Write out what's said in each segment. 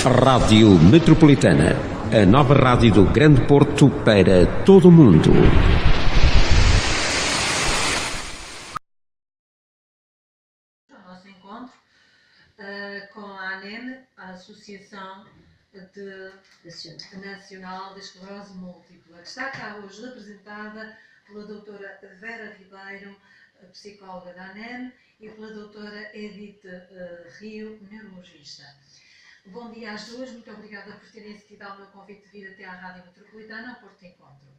Rádio Metropolitana, a nova rádio do Grande Porto para todo o mundo. O nosso encontro com a ANEM, a Associação Nacional de Esclerose Múltipla, que está cá hoje representada pela doutora Vera Ribeiro, psicóloga da ANEM, e pela doutora Edith Rio, neurologista. Bom dia às duas, muito obrigada por terem aceitado o meu convite de vir até à Rádio Metropolitana, ao Porto Encontro.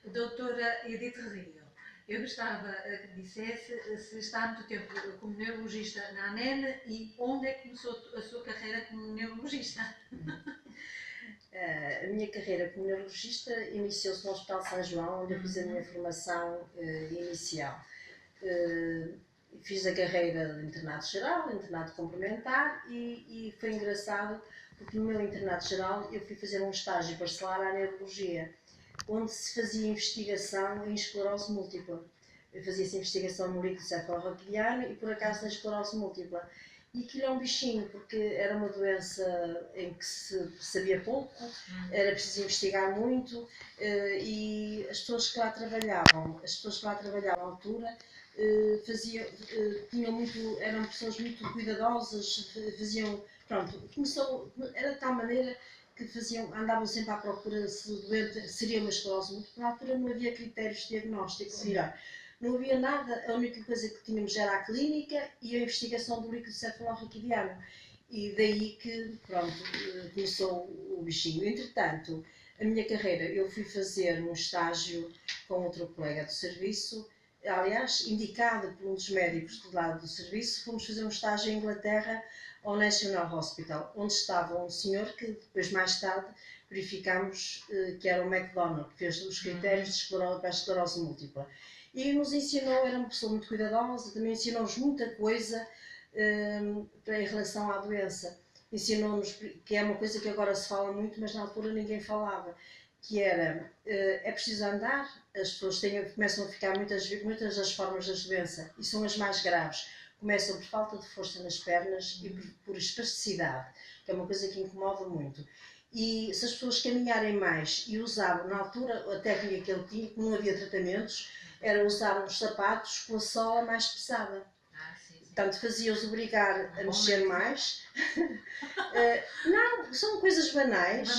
Doutora Edith Rio, eu gostava que dissesse se está há muito tempo como neurologista na ANEM e onde é que começou a sua carreira como neurologista? A minha carreira como neurologista iniciou-se no Hospital de São João, onde eu fiz a minha formação inicial. Fiz a carreira de internato geral, internato complementar e foi engraçado porque no meu internato geral eu fui fazer um estágio parcelar à neurologia, onde se fazia investigação em esclerose múltipla. Eu fazia-se investigação no líquido cefalorraquidiano e por acaso na esclerose múltipla. E aquilo é um bichinho, porque era uma doença em que se sabia pouco, era preciso investigar muito e as pessoas que lá trabalhavam à altura, eram pessoas muito cuidadosas, era de tal maneira que andavam sempre à procura se o doente seria uma esclerose múltipla. Na altura não havia critérios diagnósticos, melhor. Não havia nada, a única coisa que tínhamos era a clínica e a investigação do líquido cefalorraquidiano. E daí que, começou o bichinho. Entretanto, a minha carreira, eu fui fazer um estágio com outro colega do serviço, aliás, indicado por um dos médicos do lado do serviço, fomos fazer um estágio em Inglaterra, ao National Hospital, onde estava um senhor que depois, mais tarde, verificámos que era o McDonald, que fez os critérios para a esclerose múltipla. E nos ensinou, era uma pessoa muito cuidadosa, também ensinou-nos muita coisa em relação à doença. Ensinou-nos, que é uma coisa que agora se fala muito, mas na altura ninguém falava, que era, é preciso andar, as pessoas começam a ficar muitas das formas da doença, e são as mais graves. Começam por falta de força nas pernas e por espasticidade, que é uma coisa que incomoda muito. E se as pessoas caminharem mais e usavam, na altura, a técnica que ele tinha, que não havia tratamentos, era usar uns sapatos com a sola mais pesada. Portanto, fazia-os obrigar a mexer mais. Não, são coisas banais,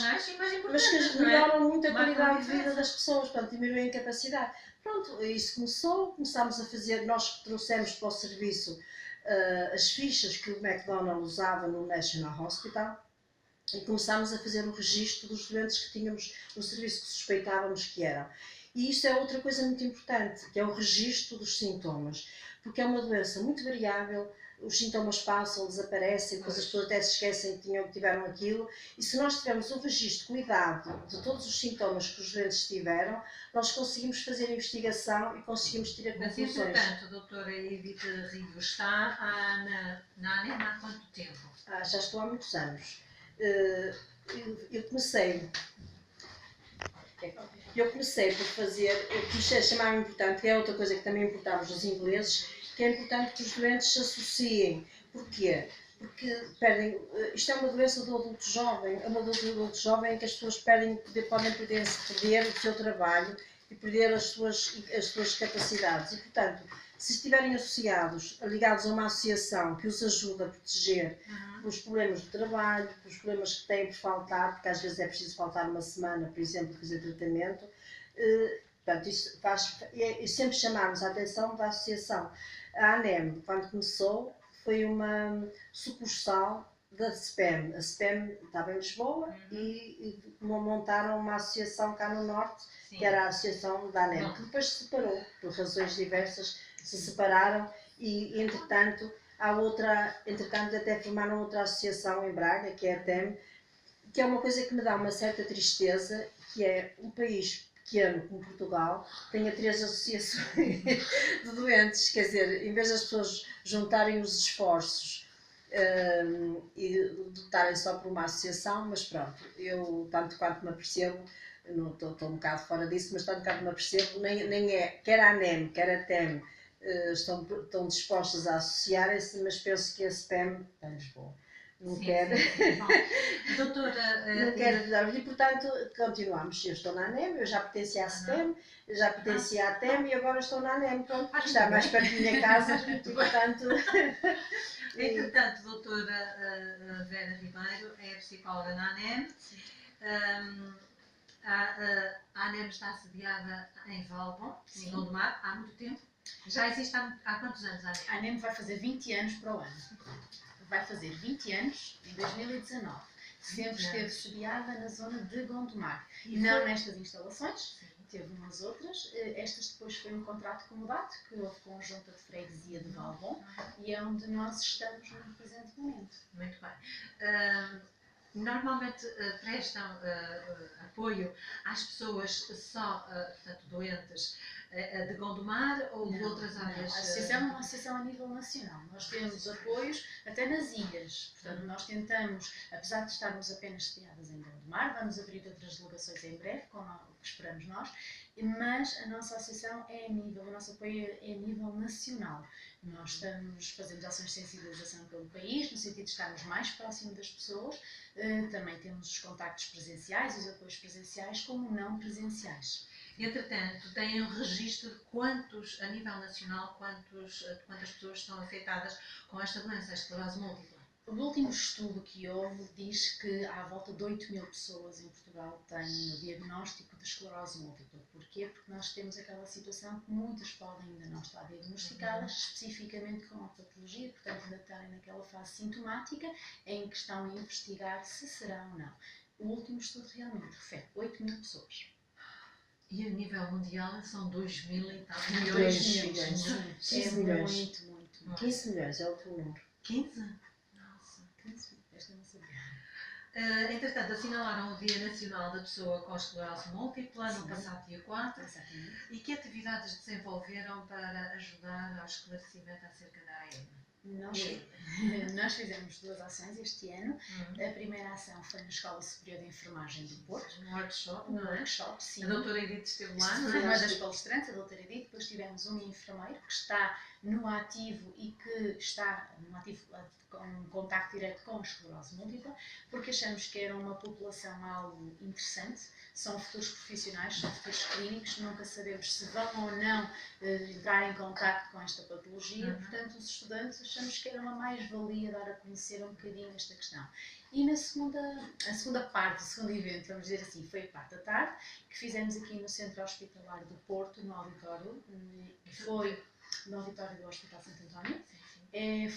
mas que melhoram muito a qualidade de vida das pessoas, portanto, diminuem a incapacidade. Pronto, isso começámos a fazer, nós trouxemos para o serviço as fichas que o McDonald usava no National Hospital e começámos a fazer o registro dos doentes que tínhamos no serviço, que suspeitávamos que eram. E isso é outra coisa muito importante, que é o registro dos sintomas, porque é uma doença muito variável, os sintomas passam, desaparecem, depois as pessoas até se esquecem que tiveram aquilo, e se nós tivermos um registro cuidado de todos os sintomas que os doentes tiveram, nós conseguimos fazer a investigação e conseguimos tirar conclusões. Mas, entretanto, a doutora Edith Rio está na ANEM há quanto tempo? Já estou há muitos anos. Eu comecei por fazer, comecei a chamar importante, que é outra coisa que também importamos os ingleses, que é importante que os doentes se associem. Porquê? Porque isto é uma doença do adulto jovem, é uma doença do adulto jovem em que as pessoas podem perder o seu trabalho e perder as suas capacidades. E, portanto, se estiverem ligados a uma associação que os ajuda a proteger os problemas do trabalho, os problemas que têm por faltar, porque às vezes é preciso faltar uma semana, por exemplo, fazer tratamento, portanto, isso e sempre chamarmos a atenção da associação. A ANEM, quando começou, foi uma sucursal da SPEM. A SPEM estava em Lisboa e montaram uma associação cá no Norte, que era a associação da ANEM, que depois se separou, por razões diversas, se separaram e, entretanto, até formaram outra associação em Braga, que é a TEM, que é uma coisa que me dá uma certa tristeza, que é um país pequeno como Portugal, tenha 3 associações de doentes, quer dizer, em vez das pessoas juntarem os esforços e dotarem só por uma associação, mas pronto, eu tanto quanto me apercebo, estou um bocado fora disso, mas tanto quanto me apercebo, quer a ANEM, quer a TEM, estão dispostas a associarem-se, mas penso que a SPEM está em Lisboa. não Sim, quer. sim, sim. Bom, doutora, Não quero dar, e portanto continuamos. Eu estou na ANEM, eu já pertencia à STEM, já pertencia à TEM e agora estou na ANEM, pronto, está mais perto da minha casa e portanto. entretanto, doutora Vera Ribeiro é psicóloga na ANEM. A ANEM está sediada em Valbom, em Gondomar, há muito tempo. Já existe há quantos anos a ANEM? A ANEM vai fazer 20 anos para o ano. Vai fazer 20 anos em 2019. Sempre esteve sediada na zona de Gondomar. E não foi... nestas instalações, teve umas outras. Estas depois foi um contrato comodato que houve com a Junta de Freguesia de Valbom e é onde nós estamos no presente momento. Muito bem. Normalmente prestam apoio às pessoas só, portanto, doentes de Gondomar ou de outras áreas? A associação é uma associação a nível nacional. Nós temos apoios até nas ilhas. Portanto, nós tentamos, apesar de estarmos apenas sediadas em Gondomar, vamos abrir outras delegações em breve, como o que esperamos nós, mas a nossa associação o nosso apoio é a nível nacional. Nós fazemos ações de sensibilização pelo país, no sentido de estarmos mais próximo das pessoas. Também temos os contactos presenciais, os apoios presenciais, como não presenciais. Entretanto, têm um registro de quantos, a nível nacional, quantas pessoas estão afetadas com esta doença, a esclerose múltipla? O último estudo que houve diz que há à volta de 8.000 pessoas em Portugal têm o diagnóstico de esclerose múltipla. Porquê? Porque nós temos aquela situação que muitas podem ainda não estar diagnosticadas, especificamente com a patologia, portanto ainda estarem naquela fase sintomática em que estão a investigar se será ou não. O último estudo realmente refere 8.000 pessoas. E a nível mundial são 2.000 e tal 2 milhões. milhões. 15 É milhões. muito. 15 milhões é o teu número. 15? Nossa. 15? Esta não sabia. Entretanto, assinalaram o Dia Nacional da Pessoa com Esclerose Múltipla no passado dia 4. Exatamente. E que atividades desenvolveram para ajudar ao esclarecimento acerca da AM? Nós fizemos 2 ações este ano. A primeira ação foi na Escola Superior de Enfermagem do Porto. Um workshop, Um não é? workshop, sim. A doutora Edith esteve lá, não Foi é? uma das palestrantes, a doutora Edith. Depois tivemos um enfermeiro que está no ativo e que está no ativo com contacto direto com a esclerose múltipla, porque achamos que era uma população algo interessante. São futuros profissionais, são futuros clínicos, nunca sabemos se vão ou não entrar em contacto com esta patologia. Portanto, os estudantes achamos que era uma mais-valia dar a conhecer um bocadinho esta questão. E a segunda parte, o segundo evento, vamos dizer assim, foi a parte da tarde, que fizemos aqui no Centro Hospitalar do Porto, no auditório, que foi no auditório do Hospital Santo António.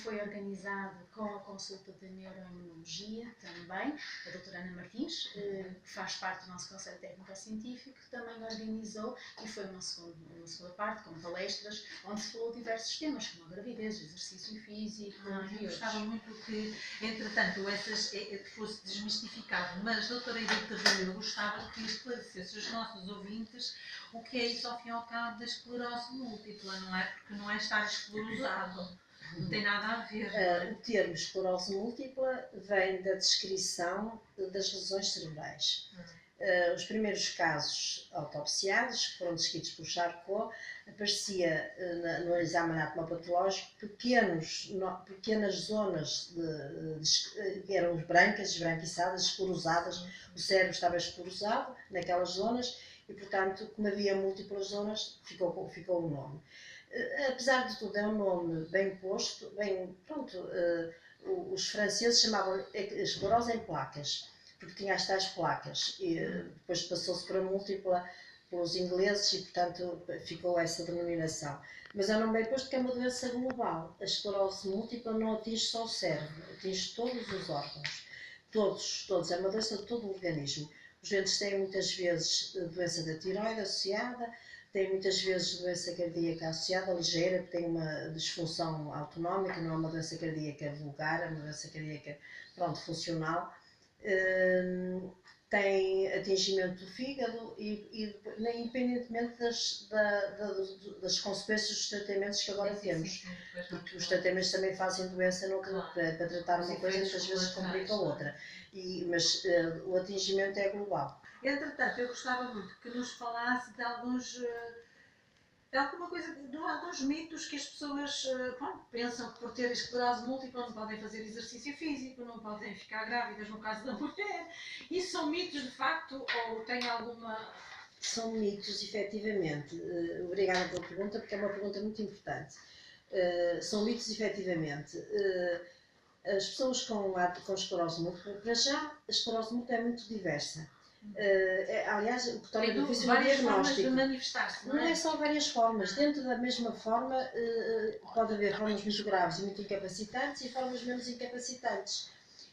Foi organizado com a consulta de neuroimunologia também, a doutora Ana Martins, que faz parte do nosso Conselho Técnico-Científico, que também organizou, e foi uma segunda parte, com palestras, onde se falou de diversos temas, como a gravidez, o exercício físico e Eu outros. gostava muito que, entretanto, fosse desmistificado, mas, doutora Edith Rio, eu gostava que esclarecesse os nossos ouvintes o que é isso, ao fim e ao cabo, da esclerose múltipla, não é? Porque não é estar esclerosado. Não tem nada a ver. O termo esclerose múltipla vem da descrição das lesões cerebrais. Os primeiros casos autopsiados, que foram descritos por Charcot, aparecia no exame anatomopatológico pequenas zonas que eram brancas, esbranquiçadas, esclerosadas. O cérebro estava esclerosado naquelas zonas e, portanto, como havia múltiplas zonas, ficou o nome. Apesar de tudo, é um nome bem posto, os franceses chamavam esclerose em placas, porque tinha as tais placas, e depois passou-se para múltipla pelos ingleses e, portanto, ficou essa denominação. Mas é um nome bem posto porque é uma doença global. A esclerose múltipla não atinge só o cérebro, atinge todos os órgãos, todos, é uma doença de todo o organismo. Os doentes têm muitas vezes doença da tireoide associada, tem muitas vezes doença cardíaca associada, ligeira, que tem uma disfunção autonómica, não é uma doença cardíaca vulgar, é uma doença cardíaca, funcional. Tem atingimento do fígado e independentemente das consequências dos tratamentos que agora temos. Porque os tratamentos também fazem doença para tratar uma coisa, muitas vezes complica a outra. Mas o atingimento é global. Entretanto, eu gostava muito que nos falasse de alguns é alguma coisa, de alguns mitos que as pessoas pensam que por ter esclerose múltipla não podem fazer exercício físico, não podem ficar grávidas no caso da mulher. Isso são mitos de facto ou tem alguma... São mitos, efetivamente. Obrigada pela pergunta, porque é uma pergunta muito importante. São mitos, efetivamente. As pessoas com esclerose múltipla, para já, a esclerose múltipla é muito diversa. Aliás, o que torna difícil o várias formas diagnóstico. de manifestar-se, não é? Não é só várias formas. Dentro da mesma forma, pode haver formas muito graves e muito incapacitantes e formas menos incapacitantes.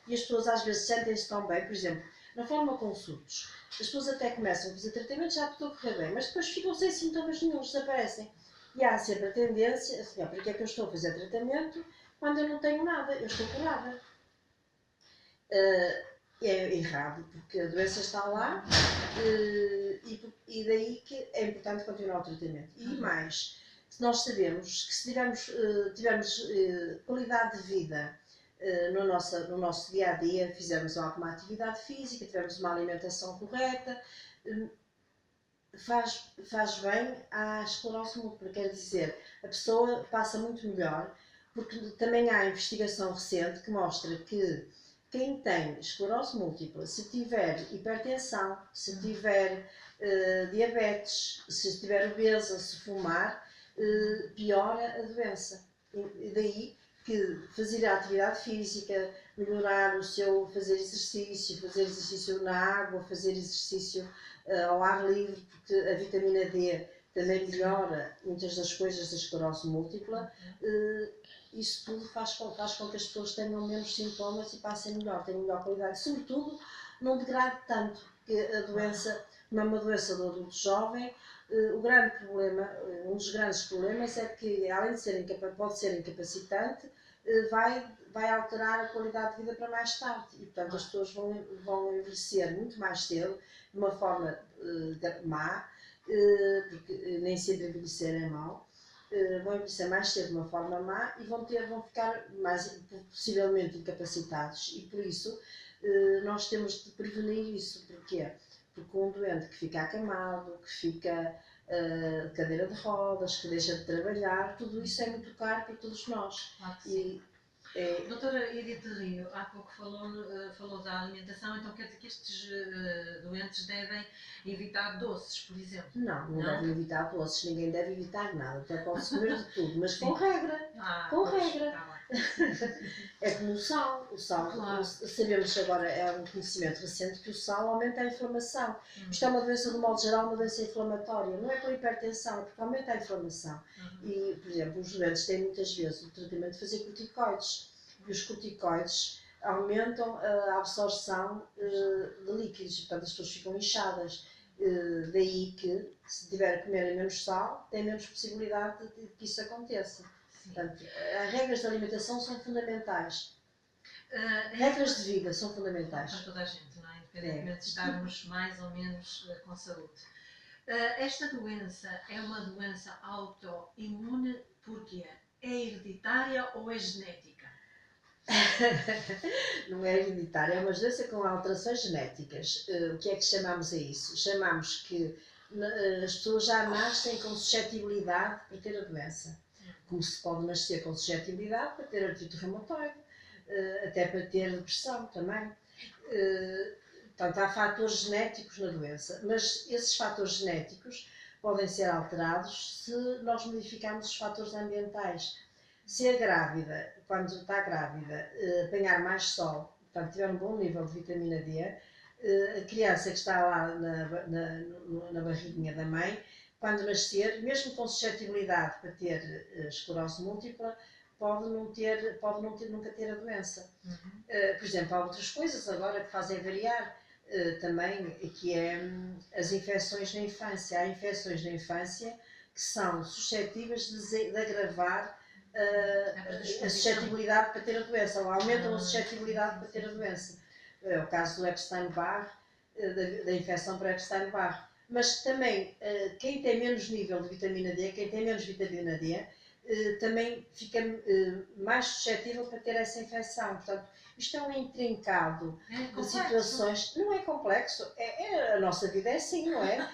E as pessoas às vezes sentem-se tão bem, por exemplo, na forma com surtos. As pessoas até começam a fazer tratamento, já estou a correr bem, mas depois ficam sem sintomas nenhum, desaparecem. E há sempre a tendência, assim, para que é que eu estou a fazer tratamento quando eu não tenho nada, eu estou curada. É errado, porque a doença está lá e daí que é importante continuar o tratamento. E mais, se nós sabemos que se tivermos qualidade de vida no nosso dia a dia, fizermos alguma atividade física, tivermos uma alimentação correta, faz bem à esclerose múltipla. Quer dizer, a pessoa passa muito melhor, porque também há investigação recente que mostra que quem tem esclerose múltipla, se tiver hipertensão, se tiver diabetes, se estiver obesa, se fumar, piora a doença. E daí que fazer a atividade física, melhorar fazer exercício na água, fazer exercício ao ar livre, porque a vitamina D também melhora muitas das coisas da esclerose múltipla. Isso tudo faz com que as pessoas tenham menos sintomas e passem melhor, tenham melhor qualidade. Sobretudo, não degrade tanto, porque a doença não é uma doença do adulto jovem. O grande problema, um dos grandes problemas é que, além de pode ser incapacitante, vai alterar a qualidade de vida para mais tarde. E, portanto, as pessoas vão envelhecer muito mais cedo, de uma forma má, porque nem sempre envelhecer é mau. Vão envelhecer mais cedo de uma forma má e vão ficar possivelmente incapacitados. E por isso nós temos de prevenir isso. Porquê? Porque um doente que fica acamado, que fica de cadeira de rodas, que deixa de trabalhar, tudo isso é muito caro para todos nós. Claro que sim. Doutora Edith Rio, há pouco falou da alimentação, então quer dizer que estes doentes devem evitar doces, por exemplo? Não devem evitar doces, ninguém deve evitar nada, até pode-se comer de tudo, mas com regra. Regra. Tá É como o sal. Claro. Sabemos agora, é um conhecimento recente, que o sal aumenta a inflamação. Isto é uma doença, de modo geral, uma doença inflamatória. Não é por hipertensão, é porque aumenta a inflamação. E, por exemplo, os doentes têm muitas vezes o tratamento de fazer corticoides. E os corticoides aumentam a absorção de líquidos, portanto as pessoas ficam inchadas. Daí que, se tiver a comer menos sal, tem menos possibilidade de que isso aconteça. Portanto, as regras de alimentação são fundamentais. Regras de vida são fundamentais. Para toda a gente, não é? Independentemente de estarmos mais ou menos com saúde. Esta doença é uma doença autoimune porque é hereditária ou é genética? Não é hereditária, é uma doença com alterações genéticas. O que é que chamamos a isso? Chamamos que as pessoas já nascem com suscetibilidade para ter a doença. Como se pode nascer com suscetibilidade para ter artrite reumatoide, até para ter depressão também. Portanto, há fatores genéticos na doença, mas esses fatores genéticos podem ser alterados se nós modificarmos os fatores ambientais. Se a grávida, quando está grávida, apanhar mais sol, portanto, tiver um bom nível de vitamina D, a criança que está lá na barriguinha da mãe, quando nascer, mesmo com suscetibilidade para ter esclerose múltipla, pode nunca ter a doença. Por exemplo, há outras coisas agora que fazem variar também, que é as infecções na infância. Há infecções na infância que são suscetíveis de agravar a suscetibilidade para ter a doença, ou aumentam a suscetibilidade para ter a doença. É o caso do Epstein-Barr, da infecção por Epstein-Barr. Mas também, quem tem menos nível de vitamina D, quem tem menos vitamina D, também fica mais suscetível para ter essa infecção. Portanto, isto é um intrincado de situações. Não é complexo, a nossa vida é assim, não é?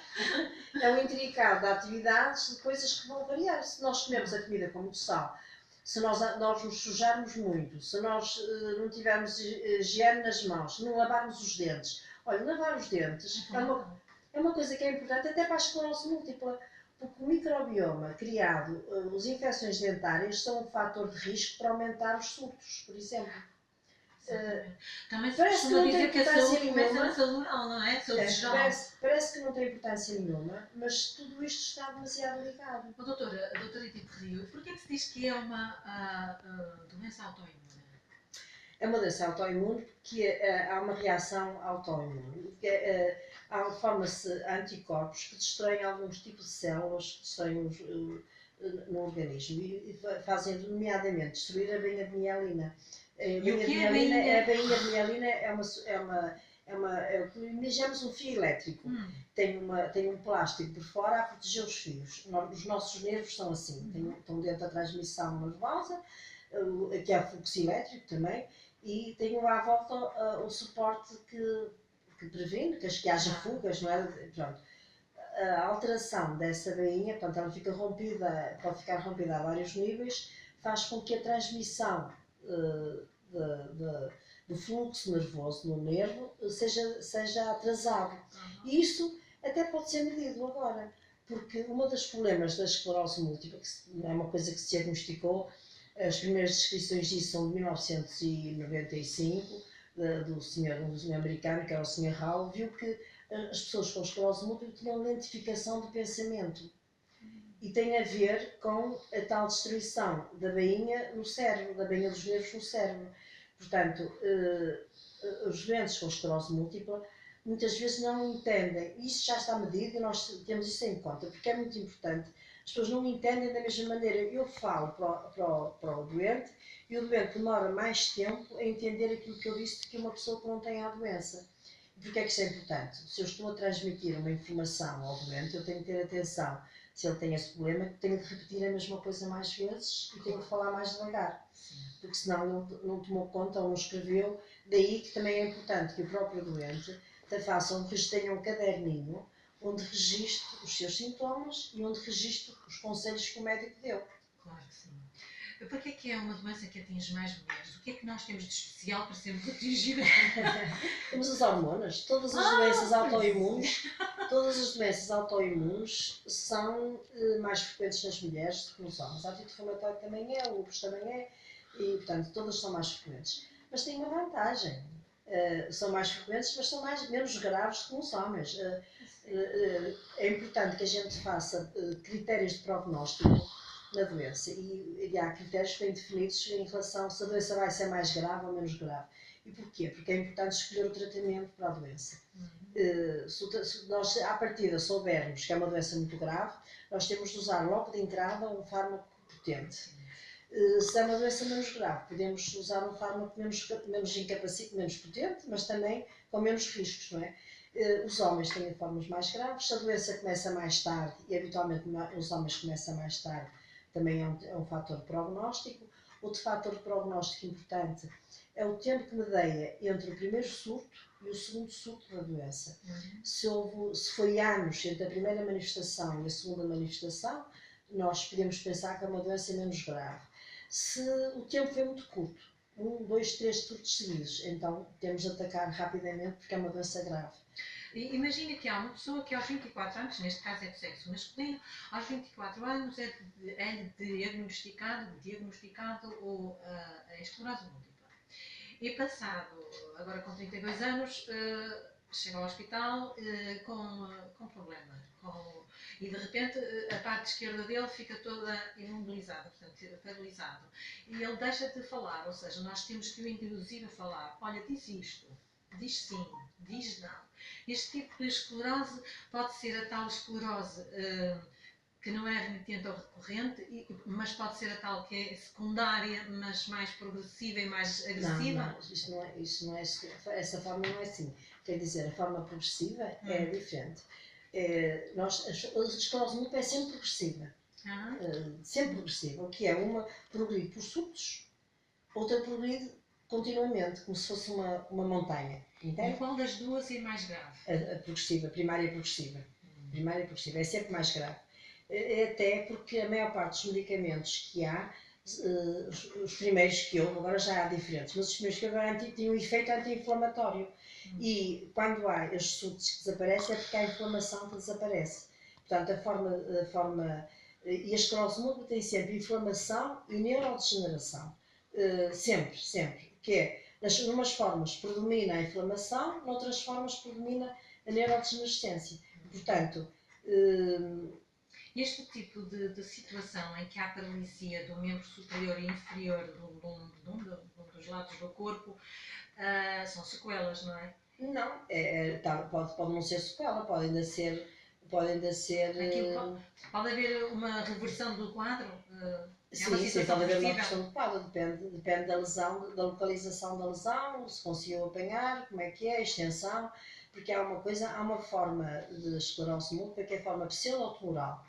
É um intrincado de atividades, de coisas que vão variar. Se nós comemos a comida com muito sal, se nós nos sujarmos muito, se nós não tivermos higiene nas mãos, se não lavarmos os dentes. Olha, lavar os dentes é uma coisa que é importante até para a esclerose múltipla. Porque o microbioma criado, as infecções dentárias são um fator de risco para aumentar os surtos, por exemplo. Também se Parece que costuma não tem dizer que a saúde importância começa nenhuma. na saúde oral, não é? Saúde geral. Parece que não tem importância nenhuma, mas tudo isto está demasiado ligado. Doutora Edith Rio, porquê que se diz que é uma doença autoimune? É uma doença autoimune porque há uma reação autoimune. Formam-se anticorpos que destroem alguns tipos de células que destroem no organismo e fazem, nomeadamente, destruir a bainha de mielina. A bainha de mielina é o que imaginamos um fio elétrico. Tem um plástico por fora a proteger os fios. Os nossos nervos são assim, estão dentro da transmissão nervosa, que é o fluxo elétrico também, e tem à volta o suporte que previne que haja fugas, não é? Pronto. A alteração dessa bainha, portanto, ela fica rompida, pode ficar rompida a vários níveis, faz com que a transmissão do fluxo nervoso no nervo seja atrasado. E isso até pode ser medido agora, porque um dos problemas da esclerose múltipla, que é uma coisa que se diagnosticou, as primeiras descrições disso são de 1995, do senhor americano, que era o Sr. Hall, viu que as pessoas com esclerose múltipla tinham lentificação do pensamento. E tem a ver com a tal destruição da bainha no cérebro, da bainha dos nervos no cérebro. Portanto, os doentes com esclerose múltipla muitas vezes não entendem. Isso já está medido e nós temos isso em conta, porque é muito importante. As pessoas não entendem da mesma maneira. Eu falo para o doente e o doente demora mais tempo a entender aquilo que eu disse do que uma pessoa que não tem a doença. E porquê é que isso é importante? Se eu estou a transmitir uma informação ao doente, eu tenho que ter atenção. Se ele tem esse problema, tenho de repetir a mesma coisa mais vezes e tenho de falar mais devagar. Porque senão ele não tomou conta ou não escreveu. Daí que também é importante que o próprio doente tenha um caderninho onde registre os seus sintomas e onde registre os conselhos que o médico deu. Claro que sim. Porquê que é uma doença que atinge mais mulheres? O que é que nós temos de especial para sermos atingidas? Temos as hormonas. Todas as doenças autoimunes são mais frequentes nas mulheres do que nos homens. A artrite reumatoide também é, o lúpus também é, e portanto todas são mais frequentes. Mas tem uma vantagem. São mais frequentes, mas são menos graves do que nos homens. É importante que a gente faça critérios de prognóstico na doença e há critérios bem definidos em relação se a doença vai ser mais grave ou menos grave. E porquê? Porque é importante escolher o tratamento para a doença. Se nós, à partida, soubermos que é uma doença muito grave, nós temos de usar logo de entrada um fármaco potente. Se é uma doença menos grave, podemos usar um fármaco menos potente, mas também com menos riscos, não é? Os homens têm formas mais graves. Se a doença começa mais tarde, e habitualmente os homens começam mais tarde, também é um fator de prognóstico. Outro fator de prognóstico importante é o tempo que medeia entre o primeiro surto e o segundo surto da doença. Se foi anos entre a primeira manifestação e a segunda manifestação, nós podemos pensar que é uma doença menos grave. Se o tempo foi muito curto, 1, 2, 3 surtos seguidos, então temos de atacar rapidamente porque é uma doença grave. Imagina que há uma pessoa que aos 24 anos, neste caso é do sexo masculino, aos 24 anos é diagnosticado a esclerose múltipla. E passado, agora com 32 anos, chega ao hospital com problema. E de repente a parte esquerda dele fica toda imobilizada, portanto, paralisado. E ele deixa de falar, ou seja, nós temos que o induzir a falar. Olha, diz isto, diz sim, diz não. Este tipo de esclerose pode ser a tal esclerose que não é remitente ou recorrente, mas pode ser a tal que é secundária, mas mais progressiva e mais agressiva? Não, essa forma não é assim. Quer dizer, a forma progressiva é diferente. A esclerose múltipla é sempre progressiva. sempre progressiva, o que é uma progride por subtos, outra progride continuamente, como se fosse uma montanha. E qual das duas é mais grave? A progressiva, a primária progressiva. Primária progressiva é sempre mais grave. Até porque a maior parte dos medicamentos que há, os primeiros que houve, agora já há diferentes, mas os primeiros que agora tinham um efeito anti-inflamatório. E quando há estes subtos que desaparecem é porque há inflamação que desaparece. Portanto, e a esclerose múltipla tem sempre inflamação e neurodegeneração. Sempre, sempre. Que é, nas umas formas predomina a inflamação, noutras formas predomina a neurodegenerescência. Portanto, este tipo de situação em que há paralisia do membro superior e inferior de um dos lados do corpo, são sequelas, não é? Não, pode não ser sequela, pode ainda ser. Pode haver uma reversão do quadro? Sim, pode haver uma reversão do quadro, depende da lesão, da localização da lesão, se conseguiu apanhar, como é que é, a extensão, porque há uma forma de esclerose múltipla que é a forma pseudotumoral,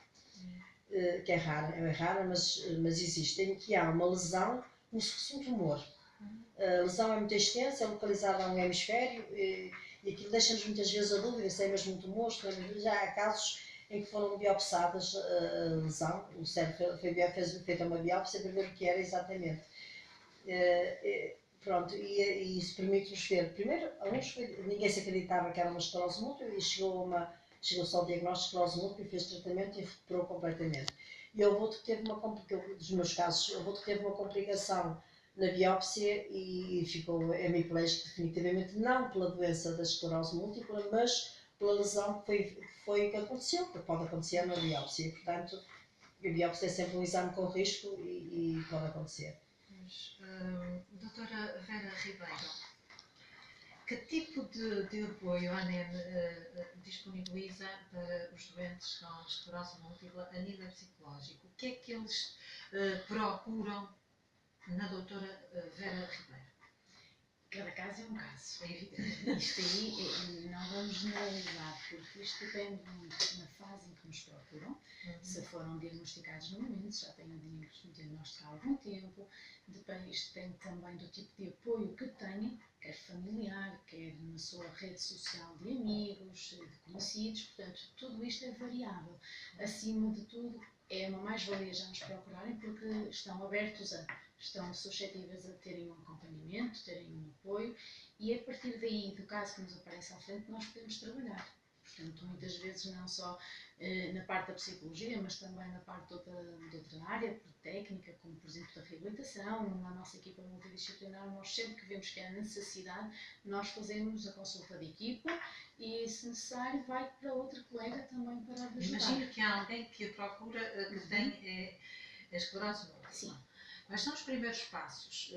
que é rara, mas existe, em que há uma lesão como se fosse um tumor. A lesão é muito extensa, é localizada a um hemisfério e aquilo deixa-nos muitas vezes a dúvida se é mesmo um tumor. Já há casos em que foram biopsadas a lesão, o cérebro foi feita uma biópsia para ver o que era exatamente. Pronto, e isso permite-nos ver. Primeiro, ninguém se acreditava que era uma esclerose múltipla e chegou-se ao diagnóstico de esclerose múltipla e fez tratamento e recuperou completamente. E houve outro que teve dos meus casos, houve outro que teve uma complicação na biópsia e ficou hemiplégico definitivamente, não pela doença da esclerose múltipla, mas pela lesão que foi que aconteceu, que pode acontecer na biópsia. Portanto, a biópsia é sempre um exame com risco e pode acontecer. Mas, doutora Vera Ribeiro, que tipo de apoio a ANEM disponibiliza para os doentes com esclerose múltipla a nível psicológico? O que é que eles procuram na doutora Vera Ribeiro? Cada caso é um caso. É evidente. Isto aí não vamos generalizar, porque isto depende muito na fase em que nos procuram, se foram diagnosticados no momento, se já têm o diagnóstico há algum tempo, isto depende também do tipo de apoio que têm, quer familiar, quer na sua rede social de amigos, de conhecidos, portanto, tudo isto é variável. Acima de tudo, é uma mais-valia já nos procurarem porque estão abertos estão suscetíveis a terem um acompanhamento, terem um apoio e a partir daí, do caso que nos aparece à frente, nós podemos trabalhar. Portanto, muitas vezes não só na parte da psicologia, mas também na parte de outra área, técnica, como por exemplo da reabilitação, na nossa equipa multidisciplinar, nós sempre que vemos que há necessidade, nós fazemos a consulta de equipa e, se necessário, vai para outra colega também para ajudar. Imagino que há alguém que a procura, que tem a esclerose múltipla. Sim. Quais são os primeiros passos?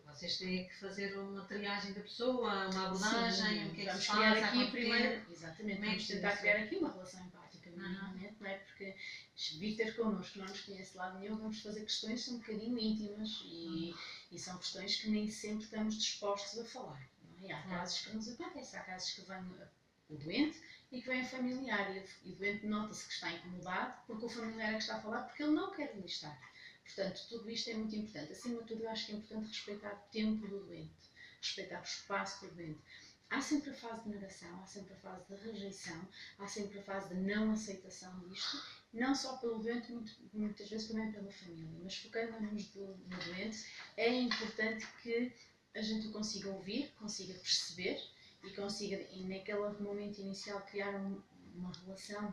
Vocês têm que fazer uma triagem da pessoa, uma abordagem, o que é que se faz? Aqui primeiro, exatamente, vamos tentar criar aqui uma relação empática, minimamente, não é? Porque vir ter connosco, não nos conhece de lado nenhum, vamos fazer questões que são um bocadinho íntimas e são questões que nem sempre estamos dispostos a falar. Não é? Há casos que nos acontecem, há casos que vem o doente e que vem a familiar e o doente nota-se que está incomodado porque o familiar é que está a falar porque ele não quer ali estar. Portanto, tudo isto é muito importante. Acima de tudo, eu acho que é importante respeitar o tempo do doente, respeitar o espaço do doente. Há sempre a fase de negação, há sempre a fase de rejeição, há sempre a fase de não aceitação disto, não só pelo doente, muitas vezes também pela família. Mas focando-nos no doente, é importante que a gente o consiga ouvir, consiga perceber e consiga, naquele momento inicial, criar uma relação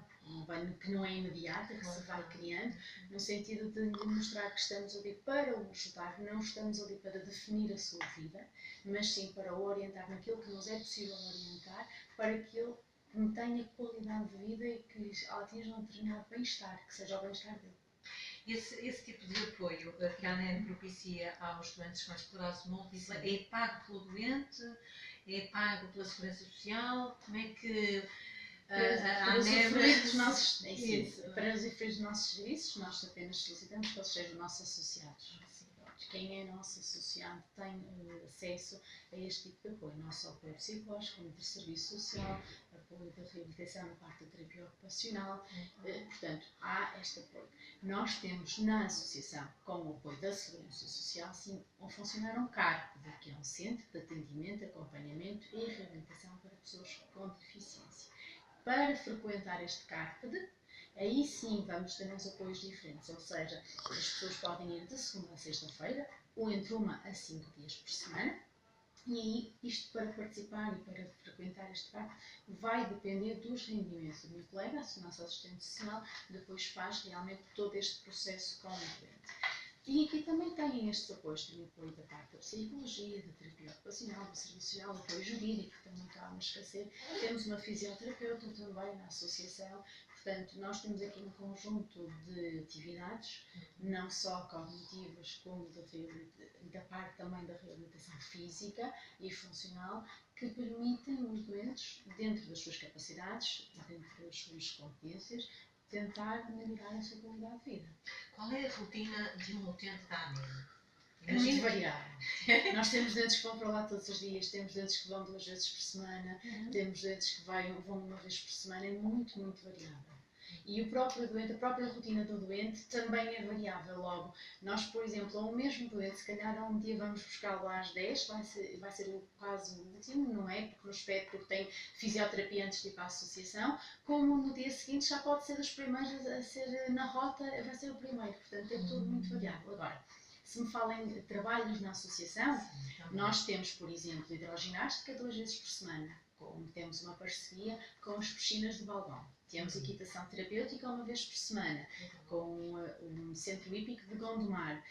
que não é imediata, que se vai criando, no sentido de mostrar que estamos ali para o ajudar, não estamos ali para definir a sua vida, mas sim para o orientar naquilo que nos é possível orientar, para que ele tenha qualidade de vida e que atinja um determinado bem-estar, que seja o bem-estar dele. Esse tipo de apoio que a ANEM propicia aos doentes com esclerose múltipla é pago pelo doente? É pago pela Segurança Social? Como é que para usufruir dos nossos serviços, nós apenas solicitamos que eles sejam nossos associados. Quem é nosso associado tem acesso a este tipo de apoio, não só apoio psicológico, como de serviço social, apoio da reabilitação na parte da terapia ocupacional, portanto, há este apoio. Nós temos na associação, com o apoio da Segurança Social, sim, a funcionar um CARPD, que é um Centro de Atendimento, Acompanhamento e Reabilitação para Pessoas com Deficiência. Para frequentar este CARPD, aí sim vamos ter uns apoios diferentes, ou seja, as pessoas podem ir de segunda a sexta-feira, ou entre 1 a 5 dias por semana, e aí isto para participar e para frequentar este CARPD vai depender dos rendimentos. O meu colega, a nossa assistente social, depois faz realmente todo este processo com o doente. E aqui também têm estes apoios, tem apoio da parte da psicologia, da terapia ocupacional, do serviço social, apoio jurídico, que também estava a esquecer. Temos uma fisioterapeuta também na associação. Portanto, nós temos aqui um conjunto de atividades, não só cognitivas, como da parte também da reabilitação física e funcional, que permitem aos doentes, dentro das suas capacidades, dentro das suas competências, tentar melhorar a sua qualidade de vida. Qual é a rotina de um utente da ANEM? É muito variável. Nós temos doentes que vão para lá todos os dias, temos doentes que vão 2 vezes por semana, temos doentes que vão 1 vez por semana, é muito, muito variável. E o próprio doente, a própria rotina do doente também é variável. Logo, nós, por exemplo, a um mesmo doente, se calhar um dia vamos buscá-lo às 10, vai ser o quase o último, não é? Porque nos pede, porque tem fisioterapia antes de ir para a associação, como no dia seguinte já pode ser os primeiros a ser na rota, vai ser o primeiro. Portanto, é tudo muito variável. Agora, se me falam de trabalhos na associação, nós temos, por exemplo, hidroginástica 2 vezes por semana. Temos uma parceria com as piscinas de Balbão. Temos equitação terapêutica 1 vez por semana, com um centro hípico de Gondomar.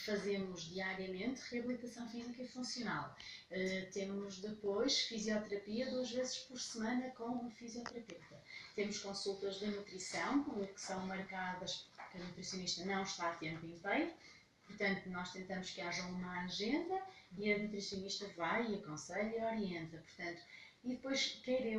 Fazemos diariamente reabilitação física e funcional. Temos depois fisioterapia 2 vezes por semana com um fisioterapeuta. Temos consultas de nutrição, que são marcadas porque a nutricionista não está a tempo inteiro. Portanto, nós tentamos que haja uma agenda e a nutricionista vai e aconselha e orienta. Portanto, e depois, quer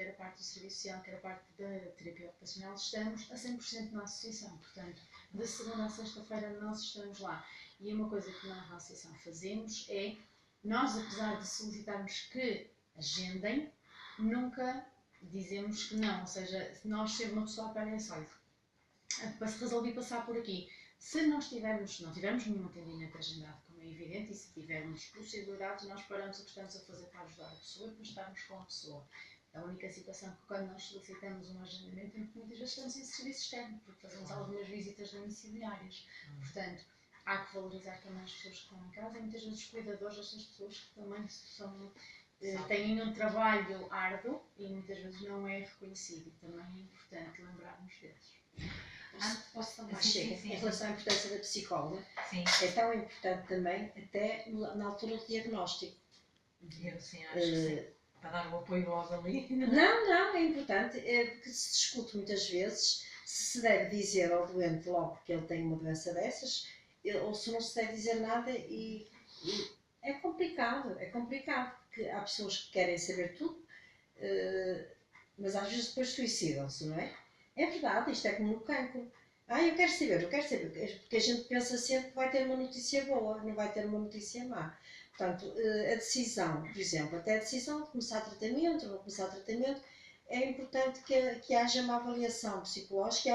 a parte do serviço social, quer a parte da terapia ocupacional, estamos a 100% na associação. Portanto, de segunda a sexta-feira nós estamos lá. E uma coisa que nós na associação fazemos é, nós apesar de solicitarmos que agendem, nunca dizemos que não. Ou seja, se nós ser uma pessoa aparece, olha, resolvi passar por aqui. Se não tivermos nenhum atendimento agendado, como é evidente, e se tivermos possibilidades, nós paramos o que estamos a fazer para ajudar a pessoa e para estarmos com a pessoa. A única situação que quando nós solicitamos um agendamento é que muitas vezes estamos em serviço externo, porque fazemos algumas visitas domiciliárias. Portanto, há que valorizar também as pessoas que estão em casa e muitas vezes os cuidadores destas pessoas que também têm um trabalho árduo e muitas vezes não é reconhecido. E também é importante lembrarmos deles. Em relação à importância da psicóloga, sim. É tão importante também até na altura do diagnóstico. Eu sim, acho que sim. Para dar o apoio logo ali. Não, é importante, porque se discute muitas vezes se deve dizer ao doente logo que ele tem uma doença dessas, ou se não se deve dizer nada e é complicado, porque há pessoas que querem saber tudo, mas às vezes depois suicidam-se, não é? É verdade, isto é como no cancro. Eu quero saber, porque a gente pensa sempre que vai ter uma notícia boa, não vai ter uma notícia má. Portanto, a decisão, por exemplo, até a decisão de começar tratamento ou não começar tratamento, é importante que haja uma avaliação psicológica.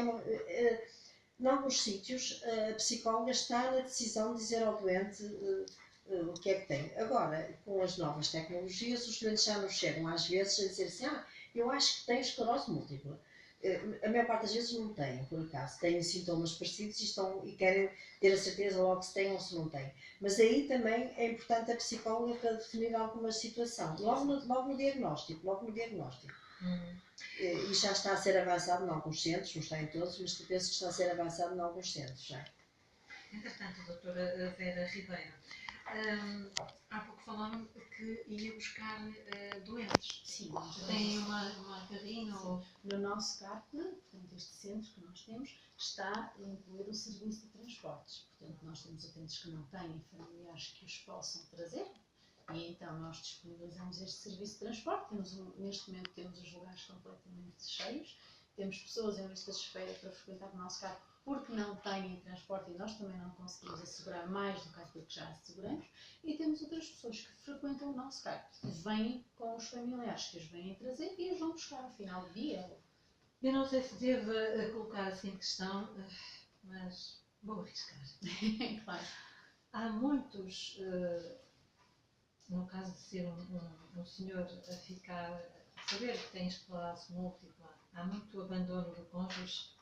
Em alguns sítios, a psicóloga está na decisão de dizer ao doente o que é que tem. Agora, com as novas tecnologias, os doentes já nos chegam às vezes a dizer assim, eu acho que tem esclerose múltipla. A maior parte das vezes não têm, por acaso, têm sintomas parecidos e querem ter a certeza logo se têm ou se não têm. Mas aí também é importante a psicóloga para definir alguma situação, logo no diagnóstico. E já está a ser avançado em alguns centros, não está em todos, mas penso que está a ser avançado em alguns centros já. Entretanto, doutora Vera Ribeiro, há pouco falamos que ia buscar doentes. Sim. Tem uma carrinha ou... No nosso CARP, portanto, este centro que nós temos, está a incluir o serviço de transportes. Portanto, nós temos utentes que não têm familiares que os possam trazer e então nós disponibilizamos este serviço de transporte. Neste momento temos os lugares completamente cheios, temos pessoas em lista de espera para frequentar o nosso CARP porque não têm transporte e nós também não conseguimos assegurar mais do que aquilo que já asseguramos, e temos outras pessoas que frequentam o nosso carro, que vêm com os familiares que os vêm trazer e os vão buscar ao final do dia. Eu não sei se devo colocar assim questão, mas vou arriscar. Claro. Há muitos, no caso de ser um senhor a ficar, saber que tem esclerose múltipla, há muito abandono do cônjuge.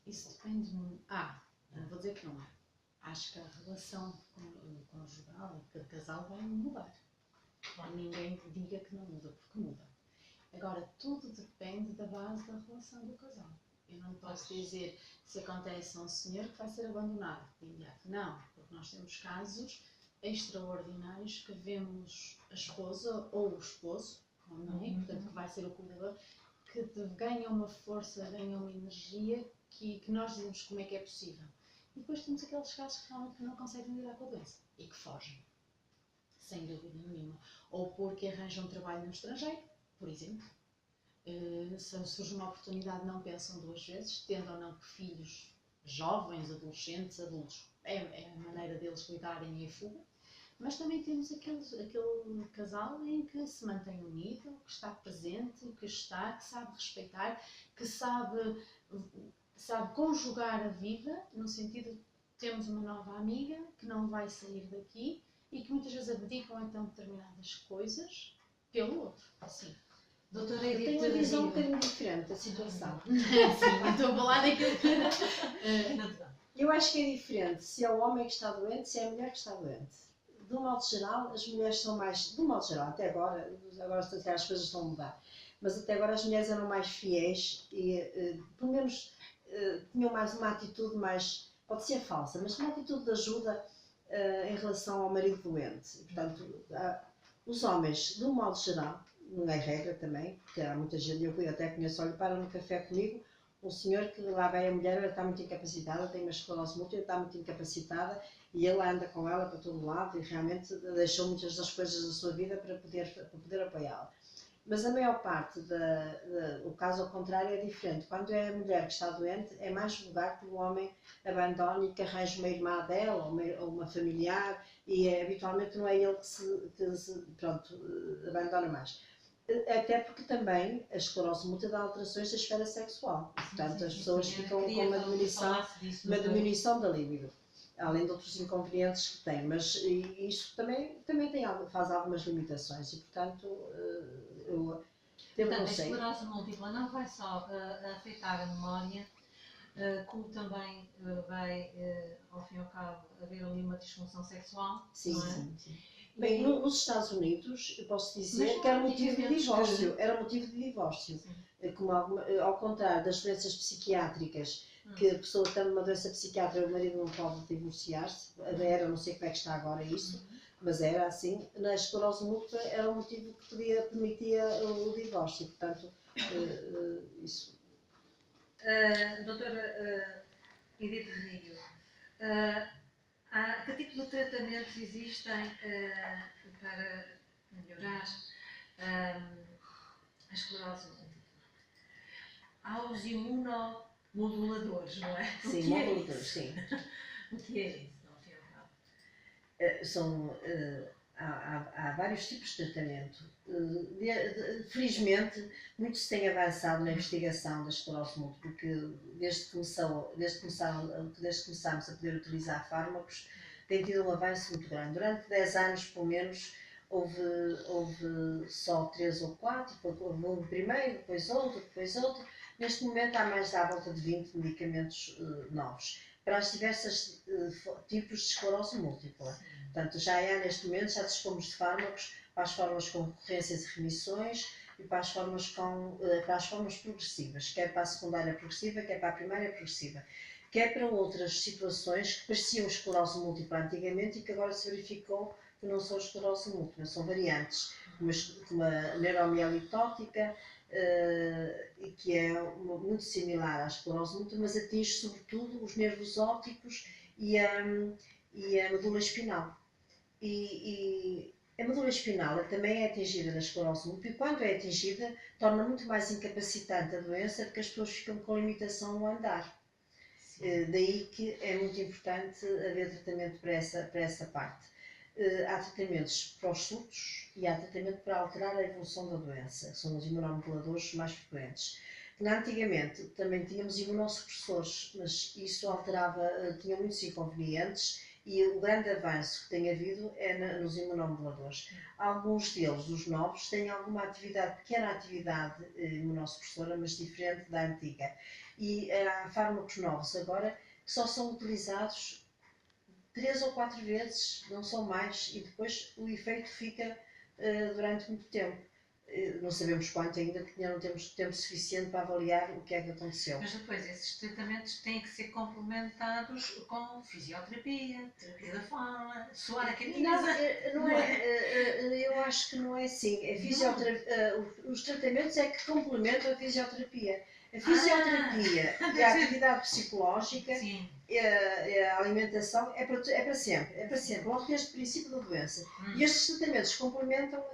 Isso depende muito. Não vou dizer que não há. Acho que a relação conjugal, cada casal vai mudar. Ninguém diga que não muda, porque muda. Agora, tudo depende da base da relação do casal. Eu não posso dizer se acontece a um senhor que vai ser abandonado de imediato. Não, porque nós temos casos extraordinários que vemos a esposa ou o esposo, não é? Portanto, que vai ser o cuidador, que ganha uma força, ganha uma energia que nós dizemos como é que é possível. E depois temos aqueles casos que realmente não conseguem lidar com a doença e que fogem, sem dúvida nenhuma. Ou porque arranjam trabalho no estrangeiro, por exemplo. Se surge uma oportunidade, não pensam duas vezes, tendo ou não que filhos jovens, adolescentes, adultos, é a maneira deles lidarem e a fuga. Mas também temos aquele casal em que se mantém unido, que está presente, que sabe respeitar, que sabe conjugar a vida, no sentido de temos uma nova amiga que não vai sair daqui e que muitas vezes abdicam então determinadas coisas pelo outro. Assim. Doutora Eu Edith, tenho uma visão um bocadinho diferente da situação. Sim, estou a falar daquilo que... Eu acho que é diferente se é o homem que está doente, se é a mulher que está doente. De um modo geral, as mulheres são mais... De um modo geral, até agora as coisas estão a mudar. Mas até agora as mulheres eram mais fiéis e, pelo menos, tinham mais uma atitude mais... Pode ser falsa, mas uma atitude de ajuda em relação ao marido doente. Portanto, os homens, de um modo geral, não é regra também, porque há muita gente, eu até conheço, olha, para no café comigo, um senhor que lá vai a mulher, ela está muito incapacitada, tem uma esclerose múltipla, está muito incapacitada e ele anda com ela para todo lado e realmente deixou muitas das coisas da sua vida para poder apoiá-la. Mas a maior parte, o caso ao contrário é diferente. Quando é a mulher que está doente, é mais vulgar que o homem abandone e que arranje uma irmã dela ou uma familiar e habitualmente não é ele que se abandona mais. Até porque também a esclerose múltipla dá alterações da esfera sexual. Portanto, as pessoas ficam com uma diminuição da libido, além de outros inconvenientes que têm. Mas isso também faz algumas limitações e, portanto, a esclerose múltipla não vai só afetar a memória, como também vai, ao fim e ao cabo, haver ali uma disfunção sexual. Sim, não é? sim. Bem, nos Estados Unidos, eu posso dizer que era motivo de divórcio. Era motivo de divórcio. Como ao contrário das doenças psiquiátricas, que a pessoa tendo uma doença psiquiátrica, o marido não pode divorciar-se. Era, não sei como é que está agora isso, mas era assim. Na esclerose múltipla era um motivo que permitia o divórcio. Portanto, isso. Doutora Edith Rio, que tipo de tratamentos existem para melhorar a esclerose múltipla? Há os imunomoduladores, não é? Sim, moduladores, sim. O que é isso, ao fim e ao cabo? Há vários tipos de tratamento. Felizmente, muito se tem avançado na investigação da esclerose múltipla, porque desde que começámos a poder utilizar fármacos, tem tido um avanço muito grande. Durante 10 anos, pelo menos, houve só 3 ou 4, houve um primeiro, depois outro. Neste momento há mais à volta de 20 medicamentos novos para os diversos tipos de esclerose múltipla. Portanto, já dispomos de fármacos para as formas com recorrências e remissões e para as formas progressivas, quer para a secundária progressiva, quer para a primária progressiva, quer para outras situações que pareciam esclerose múltipla antigamente e que agora se verificou que não são esclerose múltipla, são variantes, como a neuromielitótica, e que é muito similar à esclerose múltipla, mas atinge sobretudo os nervos ópticos e a medula espinal. E a medula espinal também é atingida na esclerose múltipla e quando é atingida torna muito mais incapacitante a doença porque as pessoas ficam com limitação no andar. Daí que é muito importante haver tratamento para essa parte. Há tratamentos para os surtos e há tratamento para alterar a evolução da doença, que são os imunomoduladores mais frequentes. Antigamente também tínhamos imunossupressores, mas isso alterava, tinha muitos inconvenientes e o grande avanço que tem havido é nos imunomoduladores. Alguns deles, os novos, têm alguma atividade, pequena atividade imunossupressora, mas diferente da antiga. E há fármacos novos agora que só são utilizados 3 ou 4 vezes, não são mais, e depois o efeito fica durante muito tempo. Não sabemos quanto ainda, porque ainda não temos tempo suficiente para avaliar o que é que aconteceu. Mas depois esses tratamentos têm que ser complementados com fisioterapia, terapia da fala, suar a camisa. Não é, eu acho que não é assim. Os tratamentos é que complementam a fisioterapia. A fisioterapia e a atividade psicológica, a alimentação é para sempre, logo desde o princípio da doença. E estes tratamentos complementam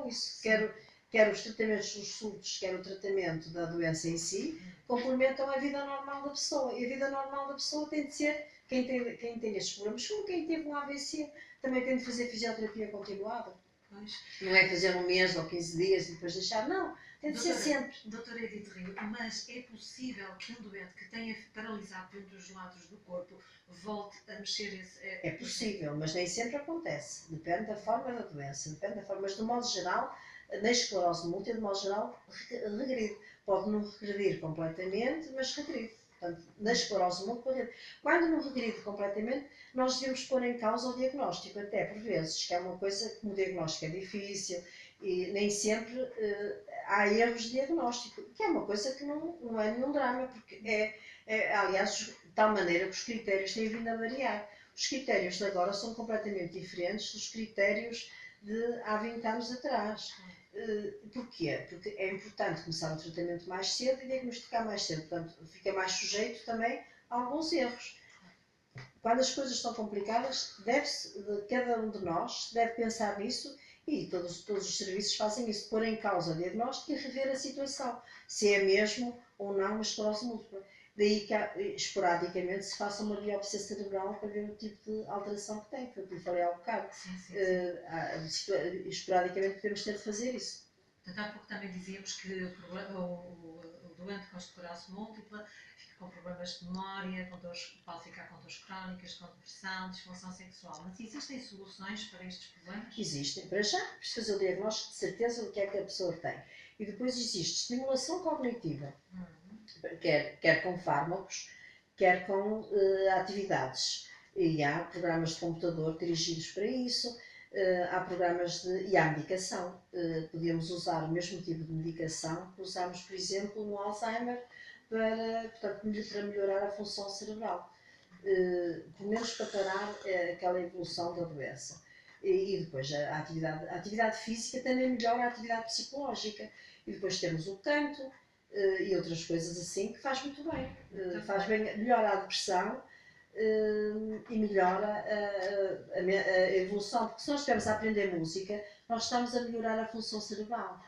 isso. Quer os tratamentos dos surtos, quer o tratamento da doença em si, complementam a vida normal da pessoa. E a vida normal da pessoa tem de ser, quem tem estes problemas, como quem teve um AVC, também tem de fazer fisioterapia continuada. Pois. Não é fazer 1 mês ou 15 dias e depois deixar, não. Tem de ser sempre. Doutora Edith Rio, mas é possível que um doente que tenha paralisado um dos lados do corpo volte a mexer esse... É possível, mas nem sempre acontece. Depende da forma da doença, depende da forma. Mas, de modo geral, na esclerose múltipla, de modo geral, regride. Pode não regredir completamente, mas regride. Portanto, na esclerose múltipla, regride. Quando não regride completamente, nós devemos pôr em causa o diagnóstico, até por vezes, que é uma coisa que o diagnóstico é difícil e nem sempre há erros de diagnóstico, que é uma coisa que não é nenhum drama, porque aliás, de tal maneira que os critérios têm vindo a variar. Os critérios de agora são completamente diferentes dos critérios de há 20 anos atrás. Porquê? Porque é importante começar o tratamento mais cedo e diagnosticar mais cedo, portanto, fica mais sujeito também a alguns erros. Quando as coisas estão complicadas, cada um de nós deve pensar nisso e todos os serviços fazem isso, pôr em causa o diagnóstico e rever a situação, se é mesmo ou não uma esclerose múltipla. Daí que esporadicamente se faça uma biópsia cerebral para ver o tipo de alteração que tem, que eu falei há bocado. Sim. Esporadicamente podemos ter de fazer isso. Há pouco também dizíamos que o doente com esclerose múltipla fica com problemas de memória, pode ficar com dores crónicas, com depressão, disfunção sexual. Mas existem soluções para estes problemas? Existem. Para já, preciso fazer o diagnóstico de certeza do que é que a pessoa tem. E depois existe estimulação cognitiva, quer com fármacos, quer com atividades. E há programas de computador dirigidos para isso. Há programas e há medicação. Podemos usar o mesmo tipo de medicação que usamos, por exemplo, no Alzheimer, para melhorar a função cerebral. Pelo menos para parar aquela evolução da doença. E depois a atividade física também melhora a atividade psicológica. E depois temos o canto e outras coisas assim que faz muito bem. Melhora a depressão. E melhora a evolução, porque se nós estivermos a aprender música, nós estamos a melhorar a função cerebral.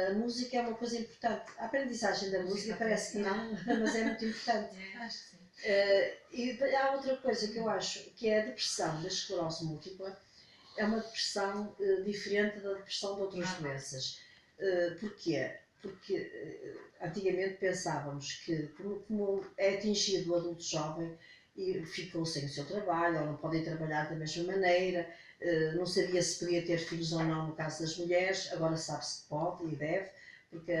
A música é uma coisa importante. A aprendizagem da música parece que não, mas é muito importante. Acho que sim. E há outra coisa que eu acho, que é a depressão da esclerose múltipla. É uma depressão diferente da depressão de outras doenças. Porquê? Porque antigamente pensávamos que, como é atingido o adulto jovem, e ficou sem o seu trabalho, ou não podem trabalhar da mesma maneira, não sabia se podia ter filhos ou não no caso das mulheres, agora sabe-se que pode e deve, porque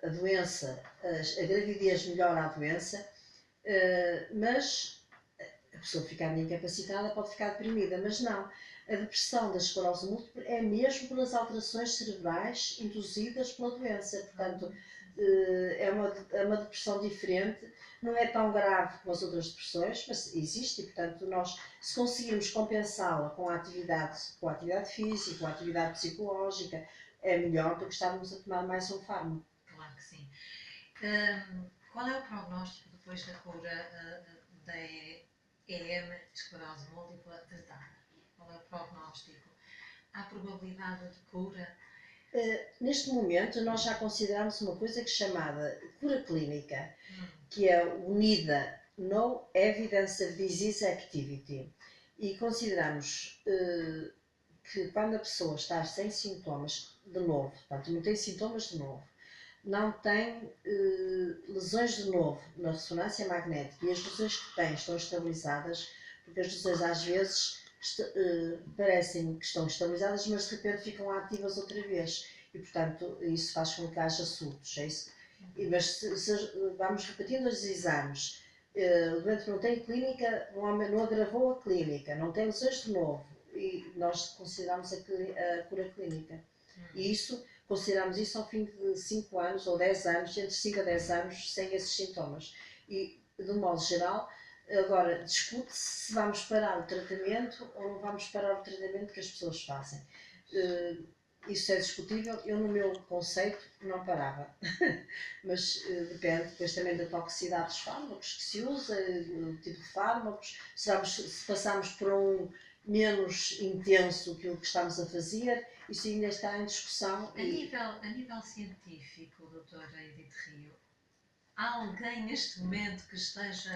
a doença, a gravidez melhora a doença, mas a pessoa ficar incapacitada pode ficar deprimida, mas não. A depressão da esclerose múltipla é mesmo pelas alterações cerebrais induzidas pela doença, portanto é uma depressão diferente. Não é tão grave como as outras depressões, mas existe e, portanto, nós, se conseguirmos compensá-la com a atividade física, com a atividade psicológica, é melhor do que estarmos a tomar mais um fármaco. Claro que sim. Qual é o prognóstico depois da cura da EM, esclerose múltipla tratada? Qual é o prognóstico? Há probabilidade de cura? Neste momento, nós já consideramos uma coisa que é chamada cura clínica, que é o NIDA, No Evidence of Disease Activity, e consideramos que quando a pessoa está sem sintomas de novo, portanto não tem sintomas de novo, não tem lesões de novo na ressonância magnética e as lesões que tem estão estabilizadas, porque as lesões às vezes parecem que estão estabilizadas, mas de repente ficam ativas outra vez e, portanto, isso faz com que haja surtos. É isso? Mas se vamos repetindo os exames, o doente não tem clínica, não agravou a clínica, não tem lesões de novo, e nós consideramos a cura clínica. E isso, consideramos isso ao fim de 5 anos ou 10 anos, entre 5 a 10 anos, sem esses sintomas. E, de um modo geral, agora discute-se se vamos parar o tratamento ou não vamos parar o tratamento que as pessoas fazem. Isso é discutível. Eu, no meu conceito, não parava. Mas depende depois também da toxicidade dos fármacos que se usa, o tipo de fármacos, se passamos por um menos intenso que o que estamos a fazer, isso ainda está em discussão. A nível científico, doutora Edith Rio, há alguém neste momento que esteja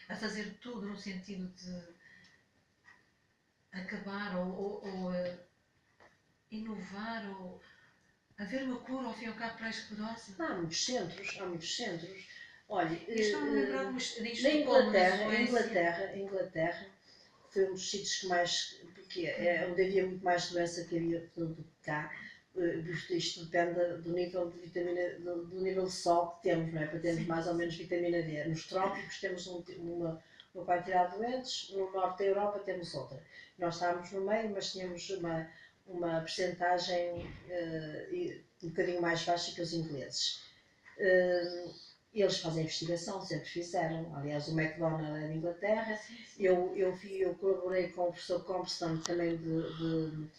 a fazer tudo no sentido de acabar ou inovar ou haver uma cura ao fim e ao cabo para a esclerose? Há muitos centros. Olha, Estou-me a lembrar disto em Inglaterra foi um dos sítios que mais, porque é onde havia muito mais doença que havia do que cá. Isto depende do nível de vitamina, do nível de sol que temos, não é? Para termos mais ou menos vitamina D. Nos trópicos temos uma quantidade de doentes, no norte da Europa temos outra. Nós estávamos no meio, mas tínhamos uma percentagem um bocadinho mais baixa que os ingleses. Eles fazem investigação, sempre fizeram. Aliás, o McDonald é de Inglaterra. Sim. Eu colaborei com o professor Compston, também de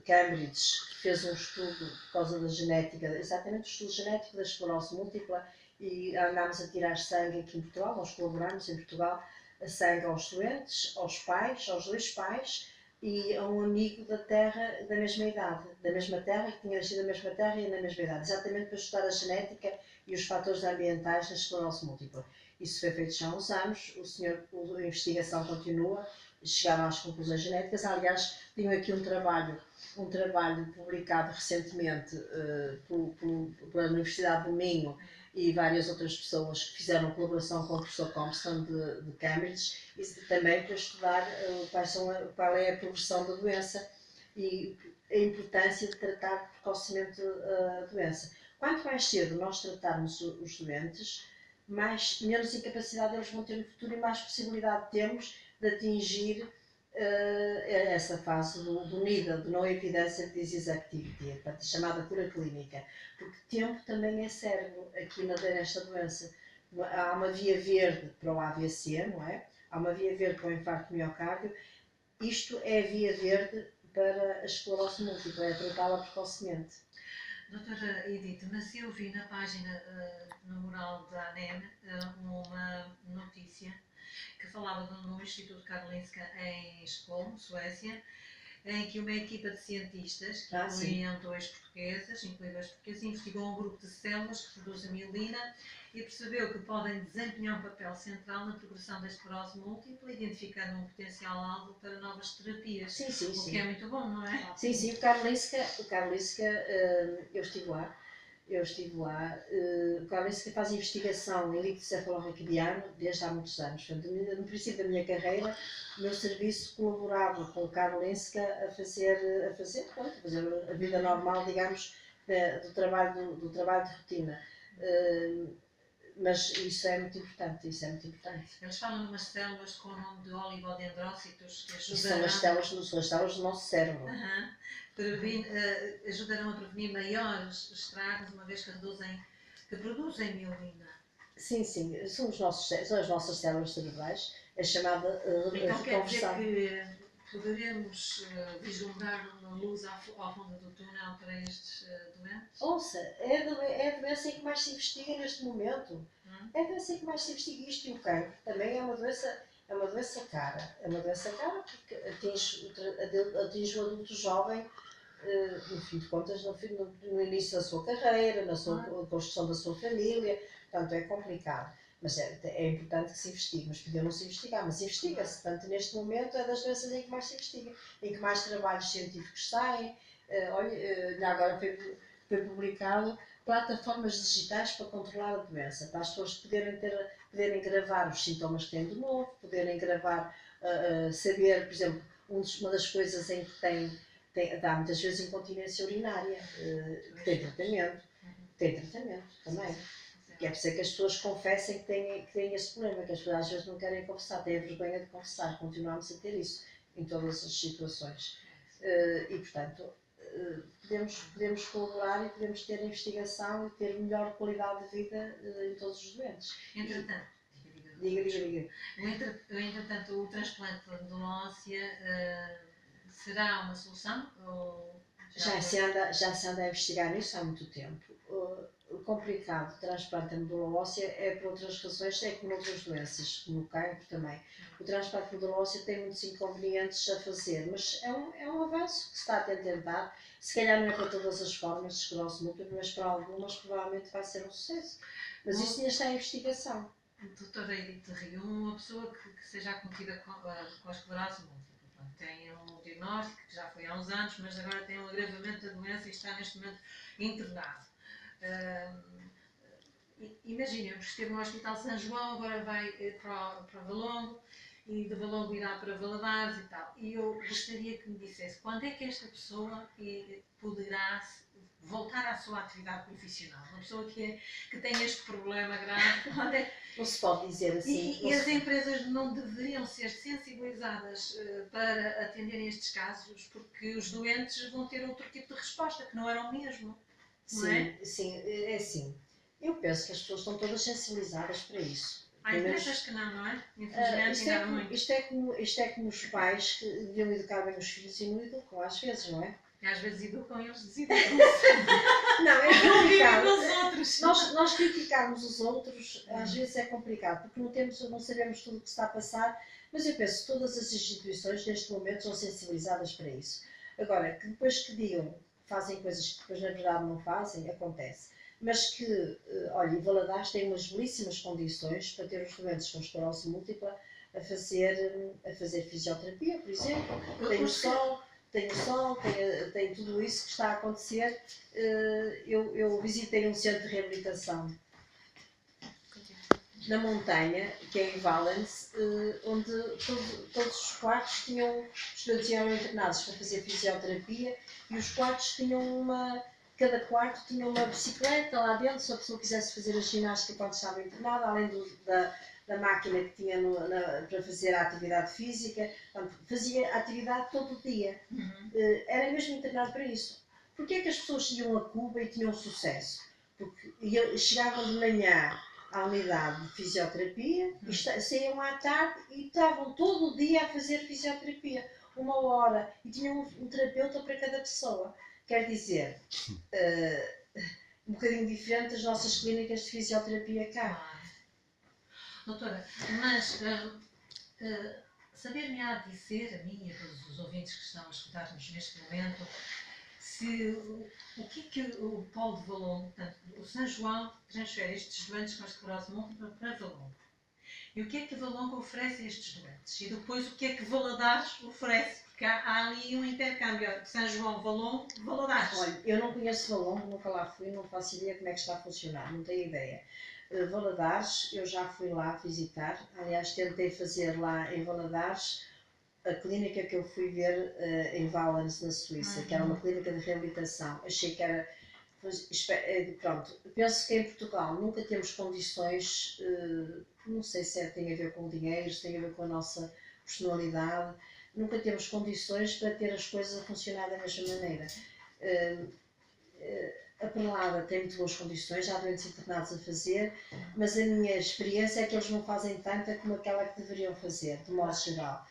Cambridge, que fez um estudo por causa da genética, exatamente o estudo genético da esclerose múltipla, e andámos a tirar sangue aqui em Portugal. Nós colaboramos em Portugal, a sangue aos doentes, aos pais, aos 2 pais, e a um amigo da terra da mesma idade, da mesma terra, que tinha nascido na mesma terra e na mesma idade, exatamente para estudar a genética e os fatores ambientais na esclerose múltipla. Isso foi feito já há uns anos, a investigação continua, chegaram às conclusões genéticas. Aliás, tenho aqui um trabalho publicado recentemente pela Universidade do Minho e várias outras pessoas que fizeram colaboração com o professor Compston de Cambridge, e também para estudar qual é a progressão da doença e a importância de tratar precocemente a doença. Quanto mais cedo nós tratarmos os doentes, menos incapacidade eles vão ter no futuro e mais possibilidade temos de atingir essa fase do NIDA, do No Evidence of Disease Activity, portanto, chamada cura clínica, porque tempo também é cérebro aqui nesta doença. Há uma via verde para o AVC, não é? Há uma via verde para o infarto de miocárdio. Isto é a via verde para a esclerose múltipla, é tratá-la precocemente. Doutora Edith, mas eu vi na página, no mural da ANEM, uma notícia que falava no Instituto Karolinska em Estocolmo, Suécia, em que uma equipa de cientistas, que incluíam 2 portugueses, investigou um grupo de células que produzem mielina e percebeu que podem desempenhar um papel central na progressão da esclerose múltipla, identificando um potencial alvo para novas terapias. Sim. O que é muito bom, não é? Sim, o Karolinska, eu estive lá. O Karolinska faz investigação em líquido cefalorraquidiano desde há muitos anos. No princípio da minha carreira, o meu serviço colaborava com o Karolinska a fazer a vida normal, digamos, do trabalho de rotina. Mas isso é muito importante, Eles falam de umas células com o nome de oligodendrócitos que ajudarão... São as células do nosso cérebro. Ajudarão a prevenir maiores estragos, uma vez que produzem mielina. Sim, são as nossas células cerebrais, é chamada então quer dizer que poderemos vislumbrar uma luz ao fundo do túnel para estes doentes? Ouça, é a doença em que mais se investiga neste momento. É a doença em que mais se investiga. Isto e o cancro também é uma doença cara. É uma doença cara porque atinge o adulto jovem no fim de contas, no início da sua carreira, na sua construção da sua família, portanto é complicado. Mas é importante que se investigue, mas podia não se investigar, mas investiga-se. Portanto, neste momento é das doenças em que mais se investiga, em que mais trabalhos científicos saem. Olha, agora foi publicado plataformas digitais para controlar a doença, para as pessoas poderem gravar os sintomas que têm de novo, poderem gravar, saber, por exemplo, uma das coisas em que dá muitas vezes incontinência urinária, que tem tratamento também. Que é preciso que as pessoas confessem que têm esse problema, que as pessoas às vezes não querem confessar, têm a vergonha de confessar, continuamos a ter isso em todas as situações. E, portanto, podemos colaborar e podemos ter investigação e ter melhor qualidade de vida em todos os doentes. Entretanto, Diga. Entretanto, o transplante de medula óssea será uma solução? Ou já se anda a investigar nisso há muito tempo. O complicado do transplante de medula óssea é por outras razões, é como outras doenças, como o cancro também. O transplante de medula óssea tem muitos inconvenientes a fazer, mas é um avanço que se está a tentar. Se calhar não é para todas as formas de esclerose múltipla, mas para algumas provavelmente vai ser um sucesso. Mas isso ainda está em investigação. Doutora Edith Rio, uma pessoa que seja acometida com a esclerose múltipla, tem um diagnóstico que já foi há uns anos, mas agora tem um agravamento da doença e está neste momento internado. Imaginemos que esteve no Hospital São João, agora vai para Valongo e de Valongo irá para Valadares e tal. E eu gostaria que me dissesse quando é que esta pessoa poderá voltar à sua atividade profissional. Uma pessoa que tem este problema grave. Não se pode dizer assim. E as empresas não deveriam ser sensibilizadas para atenderem estes casos, porque os doentes vão ter outro tipo de resposta, que não era o mesmo. Sim, é assim. Eu penso que as pessoas estão todas sensibilizadas para isso. Há empresas que não é? Infelizmente, isto é como os pais que deviam educar bem os filhos e não educam, às vezes, não é? E às vezes educam e eles deseducam. Não, é complicado. Outros. Nós criticarmos os outros, às vezes é complicado, porque não sabemos tudo o que está a passar, mas eu penso que todas as instituições neste momento são sensibilizadas para isso. Agora, que depois que digam, fazem coisas que depois na verdade não fazem, acontece. Mas que, olha, em Valadares tem umas belíssimas condições para ter os doentes com esclerose múltipla a fazer fisioterapia, por exemplo. Tem o sol, tem tudo isso que está a acontecer. Eu visitei um centro de reabilitação na montanha, que é em Valence, onde todos os quartos os doentes eram internados para fazer fisioterapia e os quartos cada quarto tinha uma bicicleta lá dentro, se a pessoa quisesse fazer a ginástica quando estava internada, além da máquina que tinha para fazer a atividade física, portanto, fazia atividade todo o dia. Era mesmo internado para isso. Porquê é que as pessoas iam a Cuba e tinham sucesso? Porque chegavam de manhã à unidade de fisioterapia, e saíam à tarde e estavam todo o dia a fazer fisioterapia, 1 hora, e tinham um terapeuta para cada pessoa. Quer dizer, um bocadinho diferente das nossas clínicas de fisioterapia cá. Doutora, mas saber-me-á dizer, a mim e a todos os ouvintes que estão a escutar-nos neste momento, o que é que o Polo de Valongo, portanto, o São João, transfere estes doentes com esclerose múltipla para Valongo? E o que é que Valongo oferece a estes doentes? E depois o que é que Valadares oferece? Porque há ali um intercâmbio. São João, Valongo, Valadares. Olha, eu não conheço Valongo, nunca lá fui, não faço ideia como é que está a funcionar, não tenho ideia. Valadares, eu já fui lá visitar, aliás tentei fazer lá em Valadares a clínica que eu fui ver em Valence, na Suíça, que era uma clínica de reabilitação. Achei que era... Pronto, penso que em Portugal nunca temos condições, não sei se tem a ver com dinheiro, se tem a ver com a nossa personalidade, nunca temos condições para ter as coisas a funcionar da mesma maneira. A Perlada tem muito boas condições, já há doentes internados a fazer, mas a minha experiência é que eles não fazem tanta como aquela que deveriam fazer, de modo geral.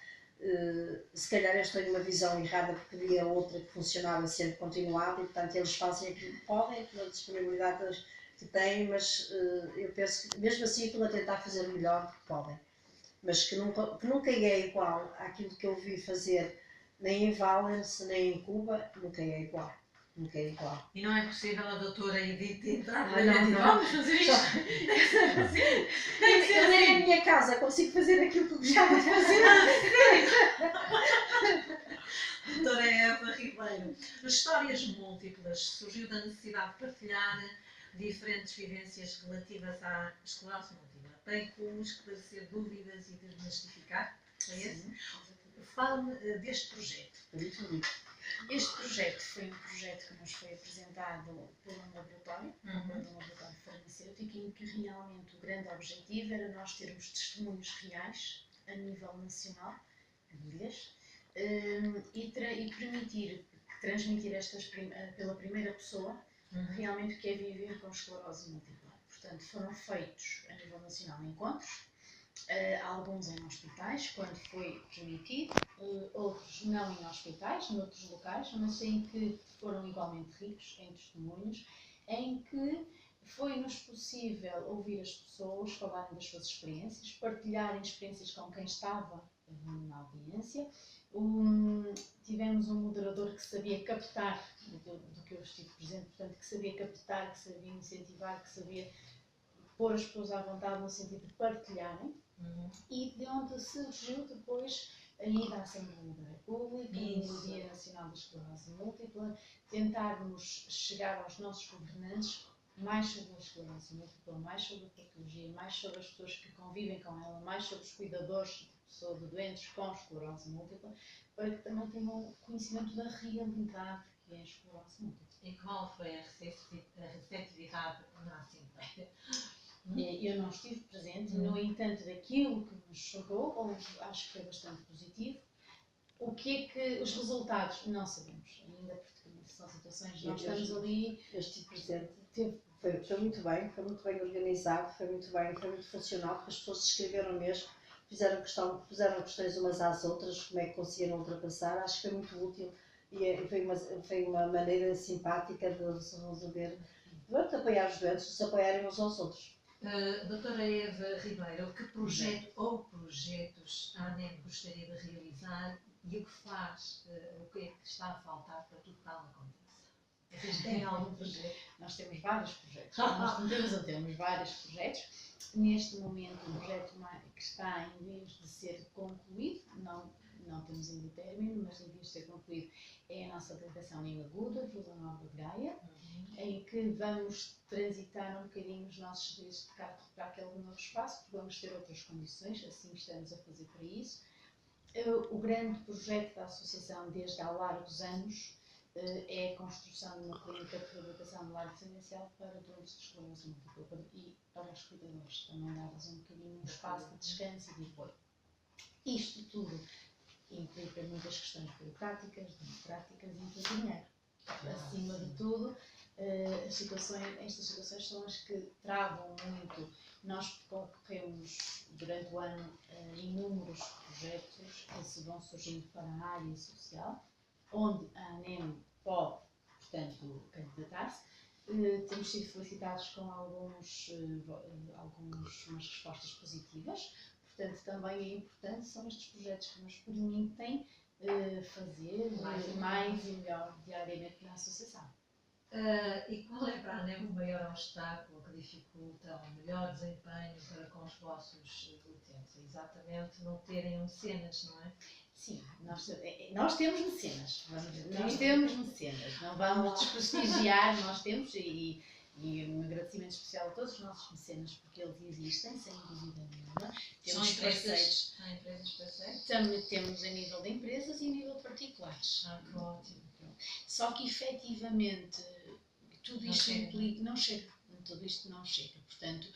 Se calhar eles têm uma visão errada porque havia outra que funcionava sempre continuada e portanto eles fazem aquilo que podem, pela disponibilidade que têm, mas eu penso que mesmo assim estão a tentar fazer o melhor que podem. Mas que nunca é igual àquilo que eu vi fazer nem em Valence, nem em Cuba, nunca é igual. Nunca é igual. E não é possível a doutora Edith entrar Ah, não, e não. vamos fazer isto. Tem que ser assim. Tem que ser Eu nem assim. na minha casa consigo fazer aquilo que eu gostava de fazer. Doutora Eva Ribeiro, as histórias múltiplas surgiu da necessidade de partilhar diferentes vivências relativas à esclerose múltipla, bem como esclarecer dúvidas e desmistificar. É esse? Sim. Fala-me deste projeto. Este projeto foi um projeto que nos foi apresentado por um laboratório, um laboratório farmacêutico, em que realmente o grande objetivo era nós termos testemunhos reais a nível nacional, ilhas, e permitir transmitir pela primeira pessoa realmente o que é viver com esclerose múltipla. Portanto, foram feitos a nível nacional encontros, alguns em hospitais, quando foi permitido, outros não em hospitais, noutros locais, mas em que foram igualmente ricos em testemunhos, em que foi-nos possível ouvir as pessoas falarem das suas experiências, partilharem experiências com quem estava na audiência. Tivemos um moderador que sabia captar, do que eu estive presente, portanto, que sabia captar, que sabia incentivar, que sabia pôr as pessoas à vontade no sentido de partilharem, e de onde surgiu depois a ida à Assembleia da República, no Dia Nacional da Esclerose Múltipla, tentarmos chegar aos nossos governantes mais sobre a esclerose múltipla, mais sobre a patologia, mais sobre as pessoas que convivem com ela, mais sobre os cuidadores de doentes com esclerose múltipla, para que também tenham conhecimento da realidade que é a esclerose múltipla. E qual foi a receptividade na Assembleia? Eu não estive presente, no entanto, daquilo que nos chegou, acho que foi bastante positivo. O que é que os resultados não sabemos ainda, porque são situações, nós estamos ali. Eu estive presente, foi muito bem organizado, foi muito funcional, porque as pessoas se inscreveram mesmo, fizeram questões umas às outras, como é que conseguiram ultrapassar. Acho que foi muito útil e foi uma maneira simpática de resolver, de apoiar os doentes, de se apoiarem uns aos outros. Doutora Eva Ribeiro, que projeto ou projetos a ANEM gostaria de realizar e o que faz, o que é que está a faltar para tudo tal aconteça? Vocês têm algum projeto? Nós temos vários projetos. Nós temos vários projetos. Neste momento, o projeto que está em vias de ser concluído, não temos ainda término, mas em vias de ser concluído, é a nossa aplicação em Aguda, Vila Nova de Gaia, em que vamos transitar um bocadinho os nossos dias de carro para aquele novo espaço, porque vamos ter outras condições, assim estamos a fazer para isso. O grande projeto da Associação, desde há largos anos, é a construção de uma clínica de reabilitação no lar residencial para doentes de esclerose múltipla e para os cuidadores, também dar-lhes um bocadinho um espaço de descanso e de apoio. Isto tudo implica muitas questões burocráticas, democráticas e implica dinheiro. Acima de tudo, estas situações são as que travam muito. Nós concorremos durante o ano inúmeros projetos que se vão surgindo para a área social, onde a ANEM pode, portanto, candidatar-se. Temos sido felicitados com algumas respostas positivas. Portanto, também é importante, são estes projetos que nos permitem fazer mais e melhor diariamente na associação. E qual é para a ANEM o maior obstáculo que dificulta um melhor desempenho para com os vossos utentes? É exatamente não terem mecenas, não é? Sim, nós temos mecenas, não vamos desprestigiar, nós temos e um agradecimento especial a todos os nossos mecenas, porque eles existem, sem dúvida nenhuma. São empresas parceiras? Também temos a nível de empresas e a nível de particulares. Que ótimo. Só que efetivamente tudo isto implica, não chega. Tudo isto não chega. Portanto,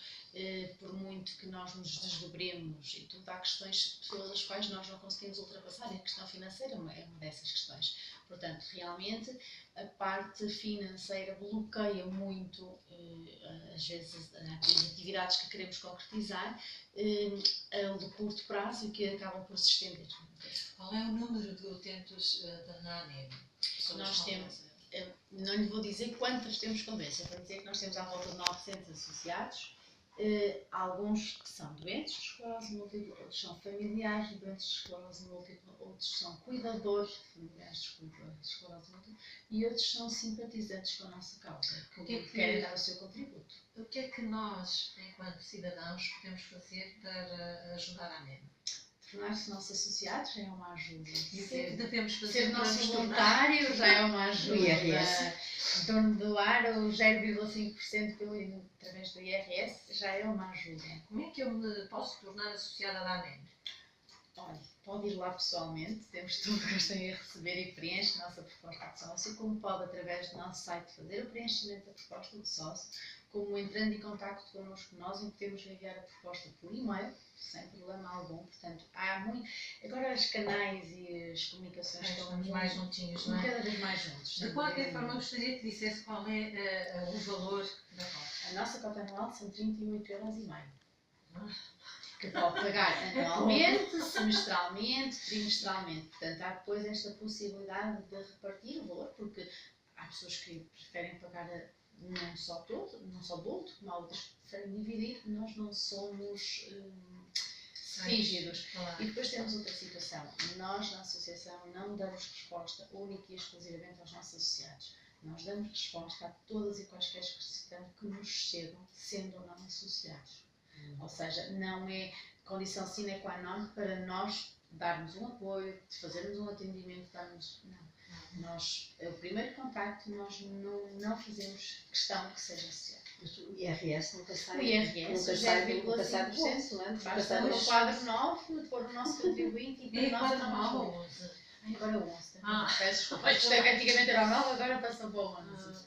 por muito que nós nos desdobremos e tudo, há questões pelas quais nós não conseguimos ultrapassar, e a questão financeira é uma dessas questões. Portanto, realmente, a parte financeira bloqueia muito, às vezes, as atividades que queremos concretizar de curto prazo e que acabam por se estender. Qual é o número de utentes da ANEM? Nós temos, não lhe vou dizer quantas temos com doença, vou dizer que nós temos à volta de 900 associados Alguns que são doentes de esclerose múltipla, outros são familiares de doentes de esclerose múltipla, outros são cuidadores de familiares de esclerose múltipla e outros são simpatizantes com a nossa causa, que querem dar o seu contributo. O que é que nós, enquanto cidadãos, podemos fazer para ajudar a ANEM? Tornar-se nossos associados já é uma ajuda. E o que é que devemos fazer Ser para nosso nos tornar? voluntário já é uma ajuda. O IRS. Doar o 0,5% através do IRS já é uma ajuda. Como é que eu me posso tornar associada da ANEM? Olha, pode ir lá pessoalmente, temos tudo que gostem a receber e preenche a nossa proposta de sócio, como pode através do nosso site fazer o preenchimento da proposta de sócio, como entrando em contacto connosco, nós podemos enviar a proposta por e-mail, sem problema algum. Portanto, há muito. Agora os canais e as comunicações estão mais juntinhos, não é? cada vez mais juntos. De qualquer forma, gostaria que dissesse qual é o valor da cota. A nossa cota anual são 38,5 €. Que pode pagar anualmente, semestralmente, trimestralmente. Portanto, há depois esta possibilidade de repartir o valor, porque há pessoas que preferem pagar não só todo, não só bulto, como há outras que preferem dividir. Nós não somos rígidos. E depois temos outra situação. Nós, na associação, não damos resposta única e exclusivamente aos nossos associados. Nós damos resposta a todas e quaisquer questões que nos chegam, sendo ou não associados. Ou seja, não é condição sine qua non para nós darmos um apoio, de fazermos um atendimento, darmos... Não. Nós, o primeiro contacto, nós não fazemos questão que seja associado. O IRS nunca sai. O IRS, o 0,5%, basta pôr um quadro 9, pôr o nosso contribuinte e para nós é normal. Agora o 11. Peço desculpa. Antigamente era o 9, agora passou para o 11.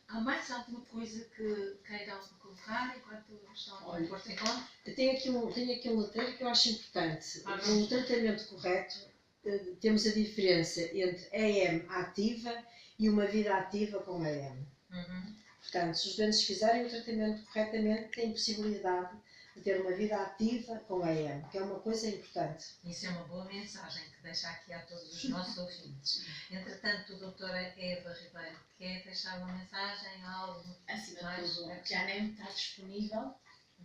Há mais alguma coisa que queiram colocar enquanto estão a pôr-se em conta? Tenho aqui um letreiro que eu acho importante. No tratamento correto, temos a diferença entre AM ativa e uma vida ativa com AM. Portanto, se os doentes fizerem o tratamento corretamente, têm possibilidade de ter uma vida ativa com AM, que é uma coisa importante. Isso é uma boa mensagem que deixa aqui a todos os nossos ouvintes. Entretanto, a doutora Eva Ribeiro quer deixar uma mensagem, algo acima mais? De tudo, que a ANEM está disponível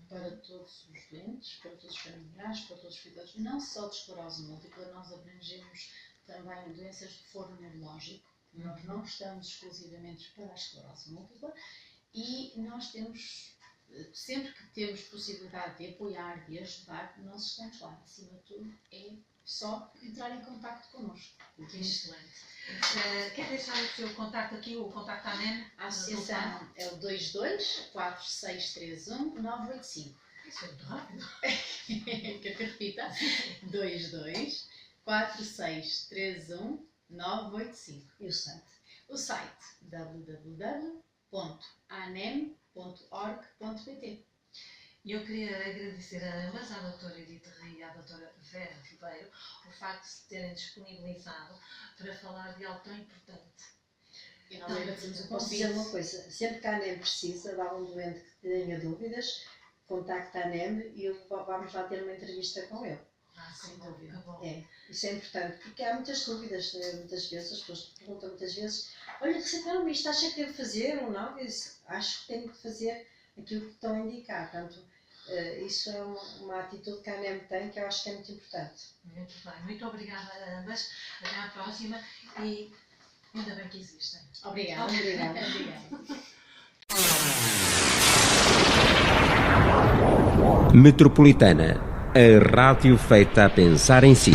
para todos os doentes, para todos os familiares, para todos os cuidadores, não só de esclerose múltipla, nós abrangemos também doenças de foro neurológico. Nós não estamos exclusivamente para a esclerose múltipla e nós temos, sempre que temos possibilidade de apoiar, de ajudar, nós estamos lá. Acima de tudo, é só entrar em contacto connosco. Excelente. Quer deixar o seu contacto aqui, o contacto da ANEM? A associação é o 22 4631 985. Isso é muito rápido. Quer que eu repita? 22 4631 985. E o site? O site www.anem.org.pt. E eu queria agradecer a ambas, à doutora Edith Rio e à doutora Vera Ribeiro, o facto de se terem disponibilizado para falar de algo tão importante. E nós agradecemos o Posso convite. dizer uma coisa, sempre que a ANEM precisa de algum doente que tenha dúvidas, contacta a ANEM e vamos lá ter uma entrevista com ele. Sem dúvida. Que bom. Isso é importante, porque há muitas dúvidas, muitas vezes, as pessoas perguntam muitas vezes, olha, receitaram-me isto, acha que devo fazer ou não? Eu disse, acho que tenho que fazer aquilo que estão a indicar. Portanto, isso é uma atitude que a ANEM tem que eu acho que é muito importante. Muito bem, muito obrigada a ambas, até à próxima e ainda bem que existem. Obrigada. Obrigada. Metropolitana, a rádio feita a pensar em si.